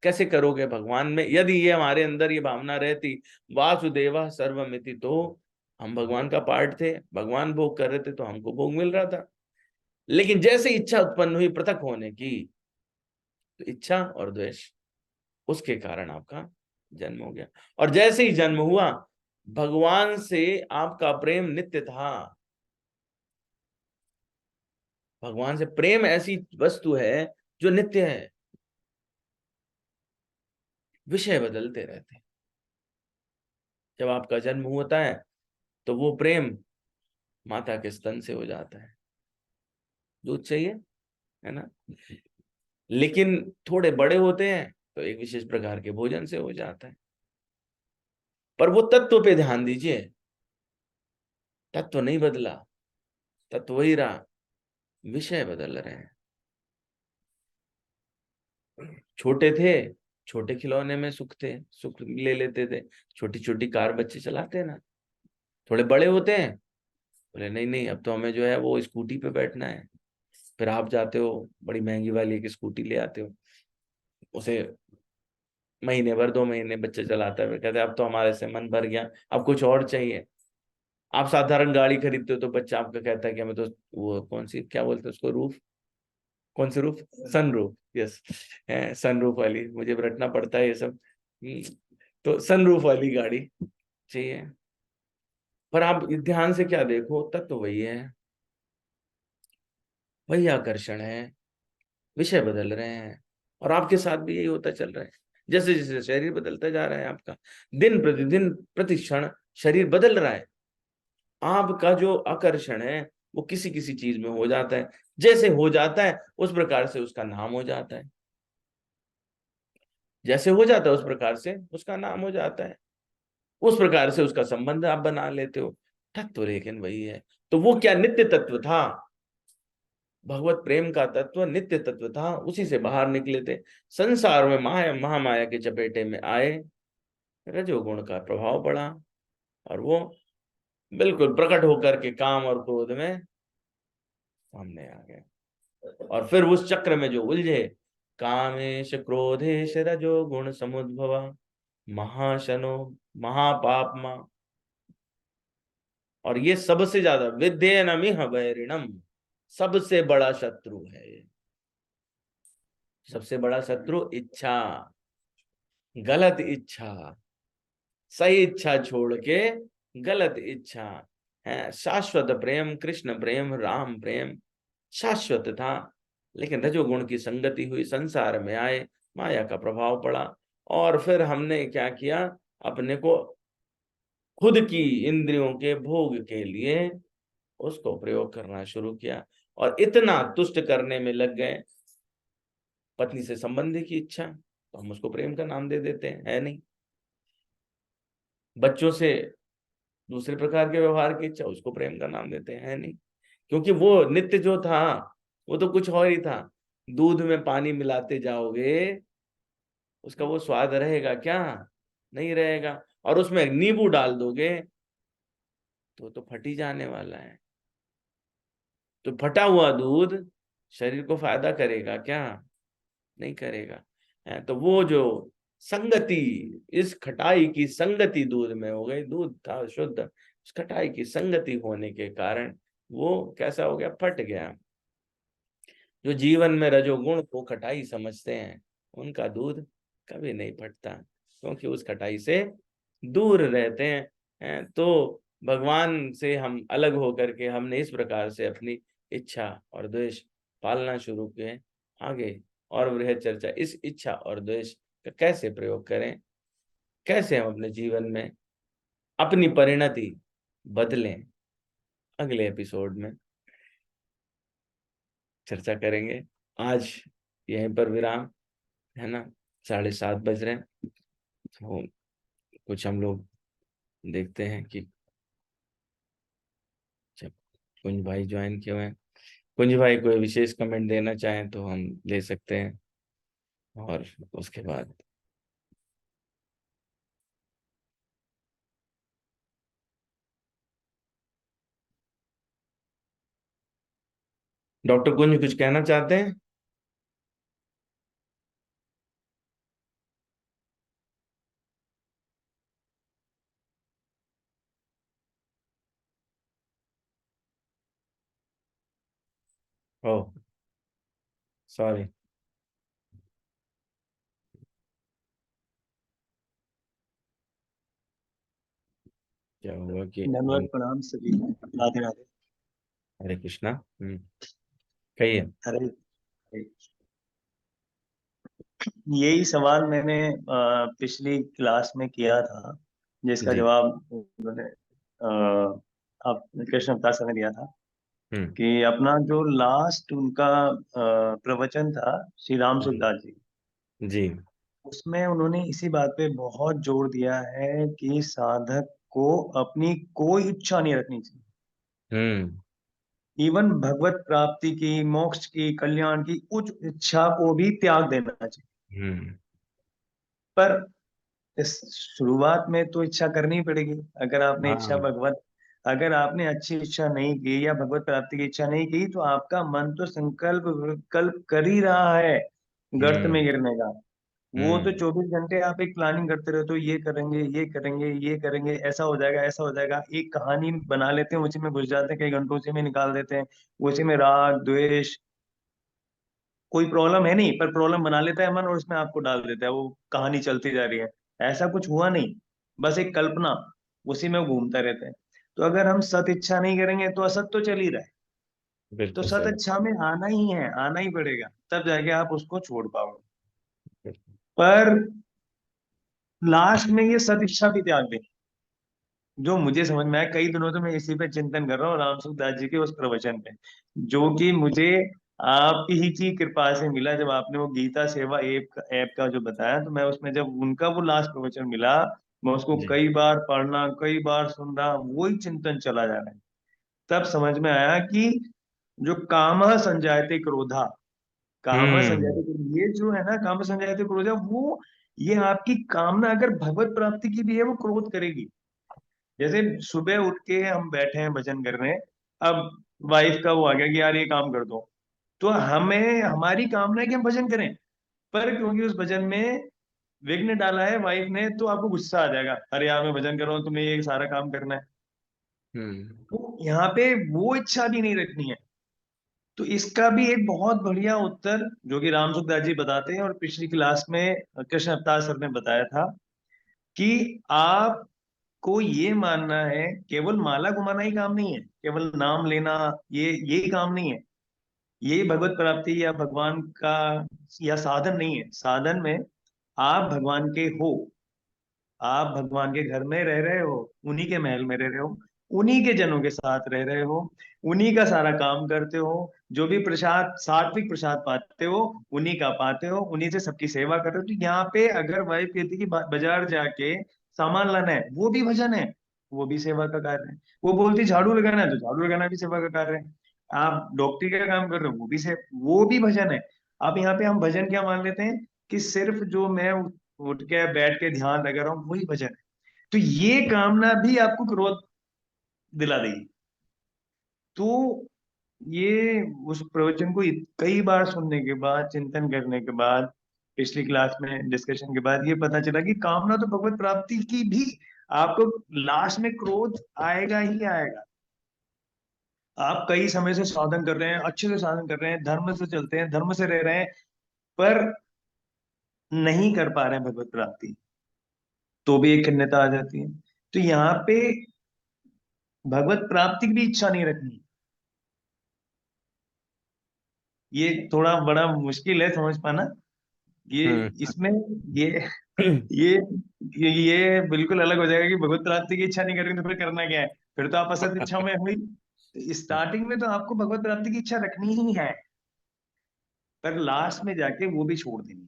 कैसे करोगे भगवान में? यदि ये हमारे अंदर ये भावना रहती, वासुदेवा सर्वमिति, तो हम भगवान का पार्ट थे, भगवान भोग कर रहे थे तो हमको भोग मिल रहा था। लेकिन जैसे इच्छा उत्पन्न हुई पृथक होने की, तो इच्छा और द्वेष, उसके कारण आपका जन्म हो गया। और जैसे ही जन्म हुआ, भगवान से आपका प्रेम नित्य था। भगवान से प्रेम ऐसी वस्तु है जो नित्य है, विषय बदलते रहते हैं। जब आपका जन्म होता है तो वो प्रेम माता के स्तन से हो जाता है, दूध चाहिए, है ना। लेकिन थोड़े बड़े होते हैं तो एक विशेष प्रकार के भोजन से हो जाता है। पर वो तत्व पे ध्यान दीजिए, तत्व नहीं बदला, तत्व वही रहा, विषय बदल रहे हैं। छोटे थे, छोटे खिलौने में सुख थे, सुख ले लेते थे, छोटी छोटी कार बच्चे चलाते हैं ना। थोड़े बड़े होते हैं, बोले नहीं नहीं अब तो हमें जो है वो स्कूटी पे बैठना है। फिर आप जाते हो बड़ी महंगी वाली एक स्कूटी ले आते हो, उसे महीने भर 2 महीने बच्चे चलाता है, फिर कहते हैं अब तो हमारे से मन भर गया, अब कुछ और चाहिए। आप साधारण गाड़ी खरीदते हो तो बच्चा आपका कहता है कि हमें तो वो कौन सी क्या बोलते हैं उसको, रूफ, कौन सी रूफ, सनरूफ, यस, सनरूफ वाली, मुझे रटना पड़ता है ये सब। तो सनरूफ वाली गाड़ी चाहिए। पर आप ध्यान से क्या देखो, तत्व तो वही है, वही आकर्षण है, विषय बदल रहे हैं। और आपके साथ भी यही होता चल रहा है। जैसे जैसे शरीर बदलता जा रहा है आपका, दिन प्रतिदिन प्रति क्षण शरीर बदल रहा है, आपका जो आकर्षण है वो किसी किसी चीज में हो जाता है। जैसे हो जाता है उस प्रकार से उसका नाम हो जाता है, जैसे हो जाता है उस प्रकार से उसका नाम हो जाता है, उस प्रकार से उसका संबंध आप बना लेते हो। तत्व लेकिन वही है। तो वो क्या नित्य तत्व था, भगवत प्रेम का तत्व नित्य तत्व था, उसी से बाहर निकले थे। संसार में माया महामाया के चपेटे में आए, रजोगुण का प्रभाव पड़ा, और वो बिल्कुल प्रकट होकर के काम और क्रोध में सामने आ गए। और फिर उस चक्र में जो उलझे, कामेश क्रोधेश रजो गुण समुद्भवा महाशनो महापापमा। और ये सबसे ज्यादा विद्येनमिह वैरिणम, सबसे बड़ा शत्रु है ये। सबसे बड़ा शत्रु इच्छा, गलत इच्छा, सही इच्छा छोड़ के गलत इच्छा है। शाश्वत प्रेम, कृष्ण प्रेम, राम प्रेम शाश्वत था, लेकिन रजोगुण की संगति हुई, संसार में आए, माया का प्रभाव पड़ा, और फिर हमने क्या किया, अपने को खुद की इंद्रियों के भोग के लिए उसको प्रयोग करना शुरू किया, और इतना तुष्ट करने में लग गए। पत्नी से संबंध की इच्छा तो हम उसको प्रेम का नाम दे देते हैं, है नहीं। बच्चों से दूसरे प्रकार के व्यवहार की इच्छा, उसको प्रेम का नाम देते हैं, है नहीं। क्योंकि वो नित्य जो था वो तो कुछ और ही था। दूध में पानी मिलाते जाओगे, उसका वो स्वाद रहेगा क्या, नहीं रहेगा। और उसमें नींबू डाल दोगे तो फट ही जाने वाला है। तो फटा हुआ दूध शरीर को फायदा करेगा क्या, नहीं करेगा। तो वो जो संगति, इस खटाई की संगति दूध में हो गई, दूध था शुद्ध, उस खटाई की संगति होने के कारण वो कैसा हो गया, फट गया। जो जीवन में रजोगुण को खटाई समझते हैं उनका दूध कभी नहीं फटता, क्योंकि उस खटाई से दूर रहते हैं। तो भगवान से हम अलग होकर के हमने इस प्रकार से अपनी इच्छा और द्वेष पालना शुरू किए। आगे और वृहद चर्चा इस इच्छा और द्वेष का कैसे प्रयोग करें, कैसे हम अपने जीवन में अपनी परिणति बदलें, अगले एपिसोड में चर्चा करेंगे। आज यहीं पर विराम, है ना, 7:30 बज रहे हैं। तो कुछ हम लोग देखते हैं कि जब कुंज भाई ज्वाइन किए हुए हैं, कुंज भाई कोई विशेष कमेंट देना चाहें तो हम ले सकते हैं, और उसके बाद डॉक्टर कुंज कुछ कहना चाहते हैं। ओ सॉरी, क्या हुआ कि धन्यवाद, प्रणाम सभी, राधे राधे। हरे कृष्णा। कहिए। हरे यही सवाल मैंने पिछली क्लास में किया था, जिसका जी जवाब उन्होंने आप कृष्ण अवतार सर ने दिया था। कि अपना जो लास्ट उनका प्रवचन था श्री राम जी सुखदास जी, जी। उसमें उन्होंने इसी बात पे बहुत जोर दिया है कि साधक को अपनी कोई इच्छा नहीं रखनी चाहिए, हम्म इवन भगवत प्राप्ति की, मोक्ष की, कल्याण की उच्च इच्छा को भी त्याग देना चाहिए। हम्म। पर इस शुरुआत में तो इच्छा करनी पड़ेगी। अगर आपने इच्छा हाँ। भगवत अगर आपने अच्छी इच्छा नहीं की या भगवत प्राप्ति की इच्छा नहीं की, तो आपका मन तो संकल्प विकल्प कर ही रहा है गर्त में हम्म गिरने का। वो तो हम्म 24 घंटे आप एक प्लानिंग करते रहते हो, ये करेंगे, ये करेंगे, ये करेंगे, ऐसा हो जाएगा, ऐसा हो जाएगा, एक कहानी बना लेते हैं, उसी में घुस जाते हैं, कई घंटों उसी में निकाल देते हैं, उसी में राग द्वेष, कोई प्रॉब्लम है नहीं, पर प्रॉब्लम बना लेता है मन और उसमें आपको डाल देता है, वो कहानी चलती जा रही है। ऐसा कुछ हुआ नहीं, बस एक कल्पना, उसी में वो घूमता रहता है। तो अगर हम सत इच्छा नहीं करेंगे तो असत तो चल ही रहा है। तो बिल्कुल सत सही। इच्छा में आना ही है, आना ही पड़ेगा, तब जाके आप उसको छोड़ पाओगे। पर लास्ट में ये सत इच्छा भी त्याग दें, जो मुझे समझ में आया। कई दिनों से मैं इसी पे चिंतन कर रहा हूँ, राम सुखदास जी के उस प्रवचन पे, जो कि मुझे आपकी ही की कृपा से मिला। जब आपने वो गीता सेवा ऐप का जो बताया, तो मैं उसमें जब उनका वो लास्ट प्रवचन मिला, मैं उसको जी। कई बार पढ़ना, कई बार सुनना, वही चिंतन चला जा रहा है। तब समझ में आया कि जो काम संजायते क्रोधा, काम हम्म संजायते ये जो है ना, काम संजायते क्रोधा, वो ये आपकी कामना अगर भगवत प्राप्ति की भी है, वो क्रोध करेगी। जैसे सुबह उठ के हम बैठे हैं भजन करने, अब वाइफ का वो आ गया कि यार ये काम कर दो, तो हमें हमारी कामना है कि हम भजन करें, पर क्योंकि उस भजन में विघ्न डाला है वाइफ ने, तो आपको गुस्सा आ जाएगा, अरे यार मैं भजन कर रहा हूँ, तुम्हें ये सारा काम करना है। हम्म तो यहाँ पे वो इच्छा भी नहीं रखनी है। तो इसका भी एक बहुत बढ़िया उत्तर जो कि राम सुखदास जी बताते हैं, और पिछली क्लास में कृष्ण अवतार सर ने बताया था, कि आपको ये मानना है केवल माला घुमाना ही काम नहीं है, केवल नाम लेना ये काम नहीं है, ये भगवत प्राप्ति या भगवान का या साधन नहीं है। साधन में आप भगवान के हो, आप भगवान के घर में रह रहे हो, उन्हीं के महल में रह रहे हो, उन्हीं के जनों के साथ रह रहे हो, उन्हीं का सारा काम करते हो, जो भी प्रसाद, सात्विक प्रसाद पाते हो, उन्हीं का पाते हो, उन्हीं से सबकी सेवा कर रहे हो। तो यहाँ पे अगर वाइफ कहती कि बाजार जाके सामान लाना है, वो भी भजन है, वो भी सेवा का कार्य है। वो बोलती झाड़ू लगाना है, तो झाड़ू लगाना भी सेवा का कार्य है। आप डॉक्टरी का काम कर रहे हो, वो भी भजन है। अब यहाँ पे हम भजन क्या मान लेते हैं, कि सिर्फ जो मैं उठ के बैठ के ध्यान लगा रहा हूँ वही भजन है। तो ये कामना भी आपको क्रोध दिला देगी। तो ये उस प्रवचन को कई बार सुनने के बाद, चिंतन करने के बाद, पिछली क्लास में डिस्कशन के बाद, ये पता चला कि कामना तो भगवत प्राप्ति की भी, आपको लास्ट में क्रोध आएगा ही आएगा। आप कई समय से साधन कर रहे हैं, अच्छे से साधन कर रहे हैं, धर्म से चलते हैं, धर्म से रह रहे हैं, पर नहीं कर पा रहे हैं भगवत प्राप्ति, तो भी एक खिन्नता आ जाती है। तो यहाँ पे भगवत प्राप्ति की भी इच्छा नहीं रखनी, ये थोड़ा बड़ा मुश्किल है समझ पाना। ये हम्म इसमें ये ये ये बिल्कुल अलग हो जाएगा कि भगवत प्राप्ति की इच्छा नहीं करेंगे तो फिर करना क्या है, फिर तो आप असत इच्छा में हुई। स्टार्टिंग में तो आपको भगवत प्राप्ति की इच्छा रखनी ही है, पर लास्ट में जाके वो भी छोड़ देनी है,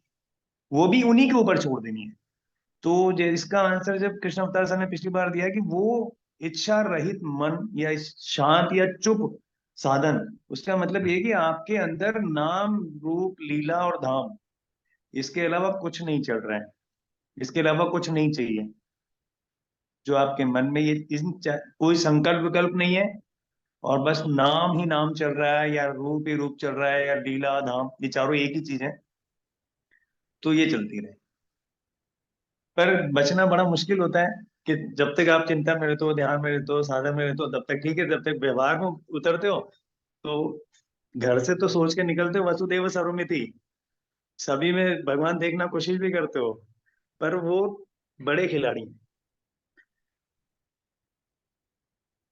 वो भी उन्हीं के ऊपर छोड़ देनी है। तो इसका आंसर जब कृष्ण अवतार सर ने पिछली बार दिया कि वो इच्छा रहित मन या शांत या चुप साधन, उसका मतलब ये कि आपके अंदर नाम रूप लीला और धाम, इसके अलावा कुछ नहीं चल रहा है, इसके अलावा कुछ नहीं चाहिए। जो आपके मन में ये कोई संकल्प विकल्प नहीं है, और बस नाम ही नाम चल रहा है, या रूप ही रूप चल रहा है, या लीला धाम, ये चारों एक ही चीज है, तो ये चलती रहे। पर बचना बड़ा मुश्किल होता है, कि जब तक आप चिंता में रहते हो, ध्यान में रहते हो, साधन में रहते हो, तब तक ठीक है, जब तक व्यवहार में उतरते हो, तो घर से तो सोच के निकलते हो वसुदेव सर्वमिति, सभी में भगवान देखना कोशिश भी करते हो, पर वो बड़े खिलाड़ी हैं।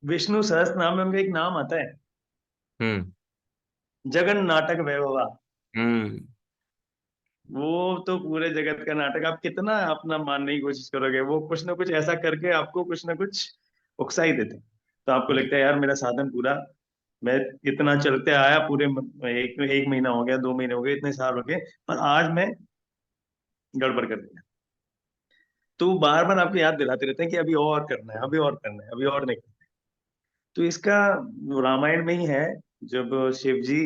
विष्णु सहस्त्र नाम में उनका एक नाम आता है, हम्म जगन नाटक वैभवा। हम्म वो तो पूरे जगत का नाटक, आप कितना अपना मानने की कोशिश करोगे, वो कुछ ना कुछ ऐसा करके आपको कुछ ना कुछ उकसा ही देते हैं। तो आपको लगता है यार मेरा साधन पूरा मैं इतना चलते आया पूरे एक महीना हो गया, 2 महीने हो गए, इतने साल हो गए, पर आज मैं गड़बड़ कर दिया। तो बार बार आपको याद दिलाते रहते हैं कि अभी और करना है, अभी और करना है, अभी और नहीं करना है। तो इसका रामायण में ही है, जब शिव जी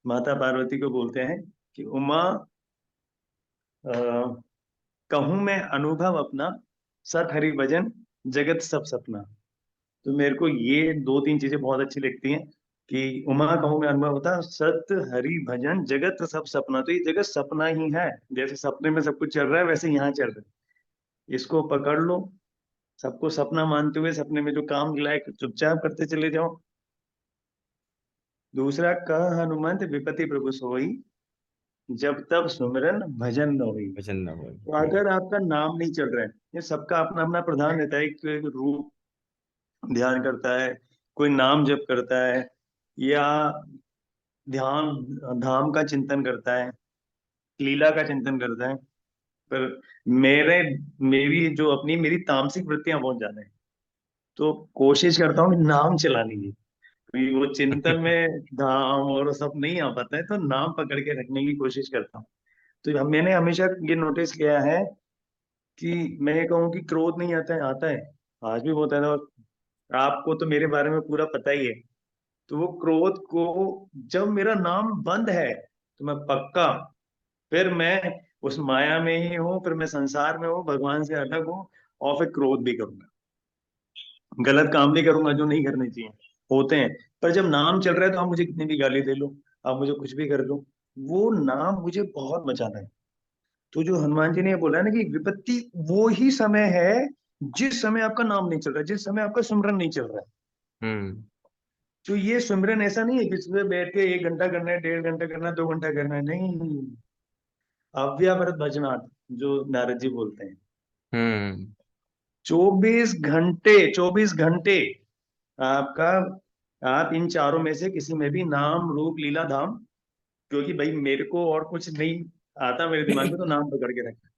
माता पार्वती को बोलते हैं कि उमा, कहूँ मैं अनुभव अपना, सत हरि भजन जगत सब सपना। तो मेरे को ये 2-3 चीजें बहुत अच्छी लगती हैं कि उमा कहूँ मैं अनुभव होता, सत हरि भजन जगत सब सपना। तो ये जगत सपना ही है, जैसे सपने में सब कुछ चल रहा है वैसे यहाँ चल रहा है। इसको पकड़ लो, सबको सपना मानते हुए सपने में जो काम मिला है चुपचाप करते चले जाओ। दूसरा, कह हनुमंत विपति प्रभु सोई, जब तब सुमिरन भजन न होई। वचन ना हो। तो अगर आपका नाम नहीं चल रहा है, ये सबका अपना अपना प्रधान रहता है, एक रूप ध्यान करता है, कोई नाम जप करता है, या ध्यान धाम का चिंतन करता है, लीला का चिंतन करता है। पर मेरे मेरी जो अपनी मेरी तामसिक वृत्तियां बहुत ज्यादा है, तो कोशिश करता हूँ कि नाम चला लीजिए। क्योंकि वो चिंतन में धाम और सब नहीं आ पाता है, तो नाम पकड़ के रखने की कोशिश करता हूँ। तो मैंने हमेशा ये नोटिस किया है कि मैं ये कहूँ कि क्रोध नहीं आता है, आता है, आज भी बहुत है। और आपको तो मेरे बारे में पूरा पता ही है। तो वो क्रोध को, जब मेरा नाम बंद है तो मैं पक्का, फिर मैं उस माया में ही हूँ, फिर मैं संसार में हूँ, भगवान से अलग हूँ, और फिर क्रोध भी करूंगा, गलत काम भी करूंगा जो नहीं करने चाहिए, होते हैं। पर जब नाम चल रहा है तो आप मुझे कितनी भी गाली दे लो, आप मुझे कुछ भी कर लो, वो नाम मुझे बहुत बचाता है। तो जो हनुमान जी ने ये बोला है ना कि विपत्ति वो ही समय है जिस समय आपका नाम नहीं चल रहा है, जिस समय आपका सुमरन नहीं चल रहा है। हम्म। तो ये सुमरन ऐसा नहीं है कि सुबह बैठ के 1 घंटा करना है, 1.5 घंटा करना है, 2 घंटा करना है, नहीं। अव्यावृत भजनात्, जो नारद जी बोलते हैं, हम्म। 24 घंटे, 24 घंटे आपका, आप इन चारों में से किसी में भी नाम रूप लीला धाम, क्योंकि भाई मेरे को और कुछ नहीं आता मेरे दिमाग में, तो नाम पकड़ के रखना।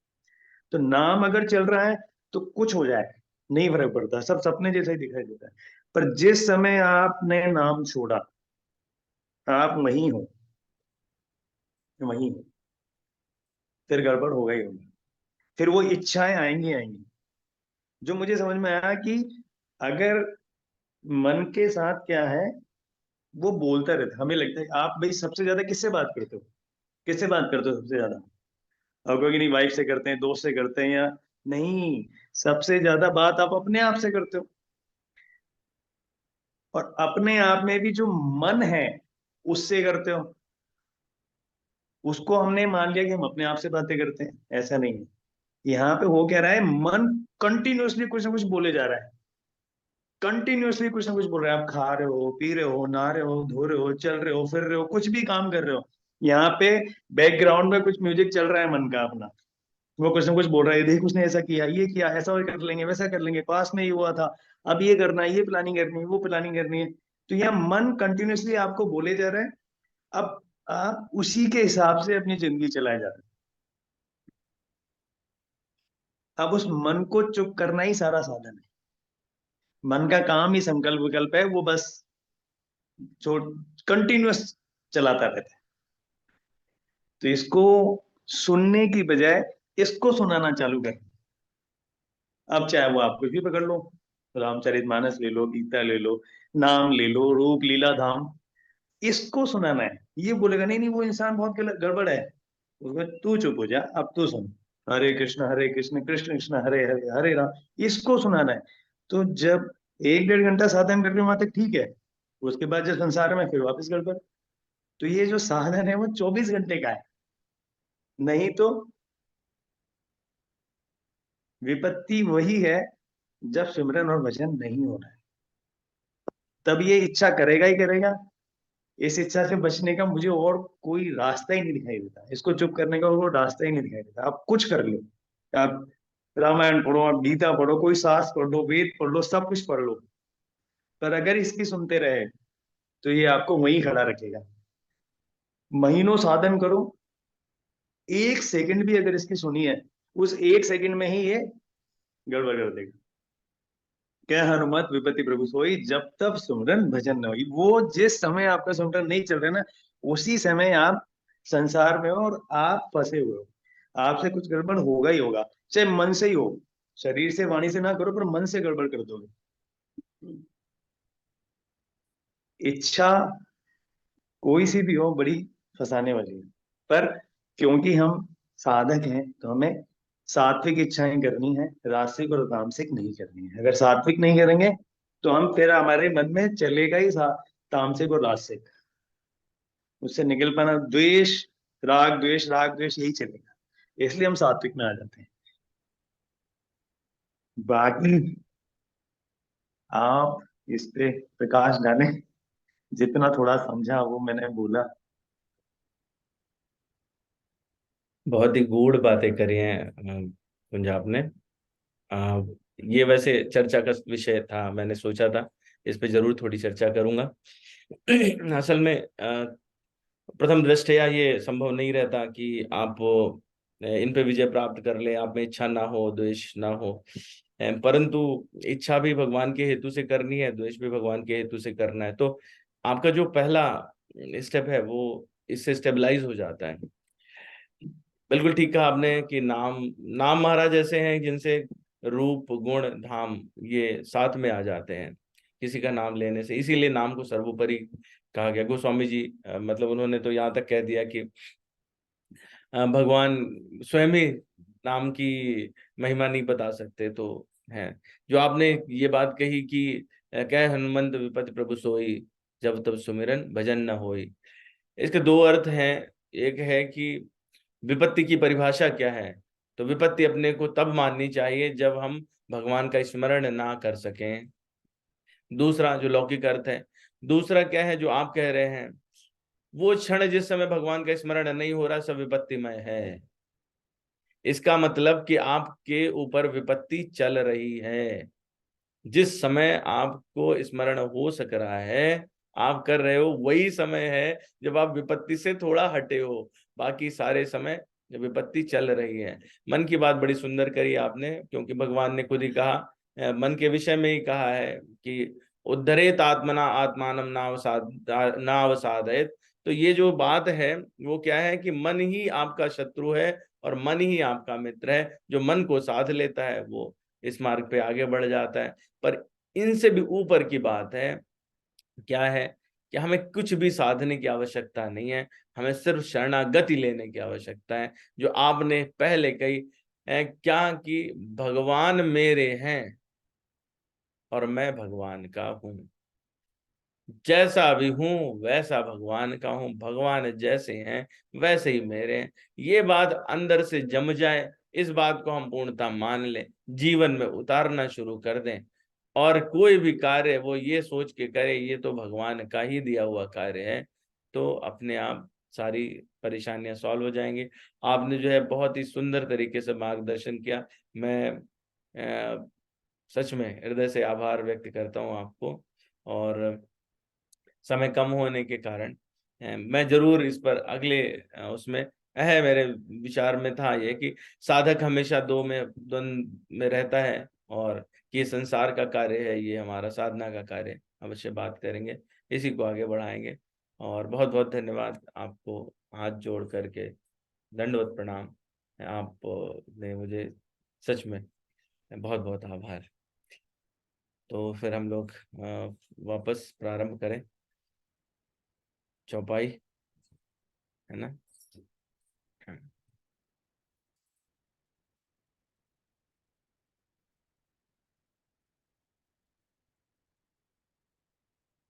तो नाम अगर चल रहा है तो कुछ हो जाए, नहीं फर्क पड़ता, सब सपने जैसा ही दिखाई देता है। पर जिस समय आपने नाम छोड़ा, आप वहीं हो, वहीं हो, फिर गड़बड़ होगा ही होगा। फिर वो इच्छाएं आएंगी आएंगी। जो मुझे समझ में आया कि अगर मन के साथ क्या है, वो बोलता रहता है। हमें लगता है, आप भाई सबसे ज्यादा किससे बात करते हो, किससे बात करते हो सबसे ज्यादा? अब कहोगे नहीं, वाइफ से करते हैं, दोस्त से करते हैं, या नहीं, सबसे ज्यादा बात आप अपने आप से करते हो। और अपने आप में भी जो मन है उससे करते हो। उसको हमने मान लिया कि हम अपने आप से बातें करते हैं, ऐसा नहीं है। यहाँ पे हो क्या रहा है, मन कंटिन्यूअसली कुछ ना कुछ बोले जा रहा है, कंटिन्यूअसली कुछ ना कुछ बोल रहे हैं। आप खा रहे हो, पी रहे हो, नहा रहे हो, धो रहे हो, चल रहे हो, फिर रहे हो, कुछ भी काम कर रहे हो, यहाँ पे बैकग्राउंड में कुछ म्यूजिक चल रहा है मन का अपना। वो कुछ ना कुछ बोल रहा है, देख उसने ऐसा किया, ये किया, ऐसा और कर लेंगे, वैसा कर लेंगे, पास में ये हुआ था, अब ये करना है, ये प्लानिंग करनी है, वो प्लानिंग करनी है। तो यहाँ मन कंटिन्यूअसली आपको बोले जा रहा है। अब आप उसी के हिसाब से अपनी जिंदगी चलाए जा रहे हैं। अब उस मन को चुप करना ही सारा साधन है। मन का काम ही संकल्प विकल्प है, वो बस कंटिन्यूअस चलाता रहता है। तो इसको सुनने की बजाय इसको सुनाना चालू कर। अब चाहे वो आप कुछ भी पकड़ लो, रामचरितमानस ले लो, गीता ले लो, नाम ले लो, रूप लीला धाम, इसको सुनाना है। ये बोलेगा नहीं नहीं वो इंसान बहुत गलत गड़बड़ है, उसमें तू चुप हो जा, अब तू सुन, हरे कृष्ण कृष्ण कृष्ण हरे हरे हरे राम, इसको सुनाना है। तो जब 1-1.5 घंटा साधन करके वहां तक ठीक है, उसके बाद जब संसार में, फिर वापस गड़बड़। तो ये जो साधन है वो 24 घंटे का है। नहीं तो विपत्ति वही है जब सिमरन और भजन नहीं हो रहा है, तब ये इच्छा करेगा ही करेगा। इस इच्छा से बचने का मुझे और कोई रास्ता ही नहीं दिखाई देता, इसको चुप करने का वो रास्ता ही नहीं दिखाई देता। आप कुछ कर लो, आप रामायण पढ़ो, आप गीता पढ़ो, कोई शास्त्र पढ़ लो, वेद पढ़ लो, सब कुछ पढ़ लो, पर अगर इसकी सुनते रहे तो ये आपको वहीं खड़ा रखेगा। महीनों साधन करो, 1 सेकंड भी अगर इसकी सुनी है, उस 1 सेकंड में ही ये गड़बड़ कर देगा। क्या हनुमत विपत्ति प्रभु सोई, जब तब सुमरन भजन न होई। वो जिस समय आपका सुमरन नहीं चल रहा है ना, उसी समय आप संसार में हो और आप फंसे हुए हो, आपसे कुछ गड़बड़ होगा ही होगा, चाहे मन से ही हो। शरीर से वाणी से ना करो, पर मन से गड़बड़ कर दोगे। इच्छा कोई सी भी हो, बड़ी फंसाने वाली है। पर क्योंकि हम साधक हैं, तो हमें सात्विक इच्छाएं करनी है, रासिक और तामसिक नहीं करनी है। अगर सात्विक नहीं करेंगे तो हम फिर हमारे मन में चलेगा ही तामसिक और रासिक, उससे निकल पाना द्वेष, राग द्वेष यही चलेगा। इसलिए हम सात्विक में आ जाते हैं। बाकी आप इस पे प्रकाश डालें, जितना थोड़ा समझा वो मैंने बोला। बहुत ही गूढ़ बातें करी हैं कुंज आपने। अ, ये वैसे चर्चा का विषय था, मैंने सोचा था इस पे जरूर थोड़ी चर्चा करूंगा। असल में प्रथम दृष्टया ये संभव नहीं रहता कि आप इन पे विजय प्राप्त कर ले, आप में इच्छा ना हो, द्वेष ना हो। परंतु इच्छा भी भगवान के हेतु से करनी है, द्वेष भी भगवान के हेतु से करना है, तो आपका जो पहला स्टेप है वो इससे स्टेबलाइज हो जाता है। बिल्कुल ठीक कहा आपने कि नाम नाम महाराज ऐसे हैं जिनसे रूप गुण धाम ये साथ में आ जाते हैं किसी का नाम लेने से, इसीलिए नाम को सर्वोपरि कहा गया। गोस्वामी जी मतलब उन्होंने तो यहाँ तक कह दिया कि भगवान स्वयं ही नाम की महिमा नहीं बता सकते। तो है जो आपने ये बात कही कि कह हनुमंत विपति प्रभु सोई, जब तब सुमिरन भजन न होई। इसके दो अर्थ हैं। एक है कि विपत्ति की परिभाषा क्या है, तो विपत्ति अपने को तब माननी चाहिए जब हम भगवान का स्मरण ना कर सकें। दूसरा जो लौकिक अर्थ है, दूसरा क्या है जो आप कह रहे हैं, वो क्षण जिस समय भगवान का स्मरण नहीं हो रहा सब विपत्तिमय है। इसका मतलब कि आपके ऊपर विपत्ति चल रही है। जिस समय आपको स्मरण हो सक रहा है, आप कर रहे हो, वही समय है जब आप विपत्ति से थोड़ा हटे हो। बाकी सारे समय जब विपत्ति चल रही है। मन की बात बड़ी सुंदर करी आपने, क्योंकि भगवान ने खुद ही कहा, मन के विषय में ही कहा है कि उद्धरेत आत्मना आत्मानम नावसादयेत। तो ये जो बात है वो क्या है कि मन ही आपका शत्रु है और मन ही आपका मित्र है। जो मन को साध लेता है वो इस मार्ग पे आगे बढ़ जाता है। पर इनसे भी ऊपर की बात है, क्या है कि हमें कुछ भी साधने की आवश्यकता नहीं है, हमें सिर्फ शरणागति लेने की आवश्यकता है। जो आपने पहले कही क्या कि भगवान मेरे हैं और मैं भगवान का हूं। जैसा भी हूं वैसा भगवान का हूं, भगवान जैसे हैं वैसे ही मेरे हैं। ये बात अंदर से जम जाए, इस बात को हम पूर्णता मान लें, जीवन में उतारना शुरू कर दें, और कोई भी कार्य वो ये सोच के करे ये तो भगवान का ही दिया हुआ कार्य है, तो अपने आप सारी परेशानियां सॉल्व हो जाएंगी। आपने जो है बहुत ही सुंदर तरीके से मार्गदर्शन किया। मैं सच में हृदय से आभार व्यक्त करता हूँ आपको। और समय कम होने के कारण मैं जरूर इस पर अगले उसमें मेरे विचार में था ये कि साधक हमेशा दो में द्वंद में रहता है, और ये संसार का कार्य है, ये हमारा साधना का कार्य है। अवश्य बात करेंगे, इसी को आगे बढ़ाएंगे। और बहुत बहुत धन्यवाद आपको, हाथ जोड़ करके दंडवत प्रणाम। आप ने मुझे सच में बहुत बहुत आभार। तो फिर हम लोग वापस प्रारंभ करें चौपाई, है ना।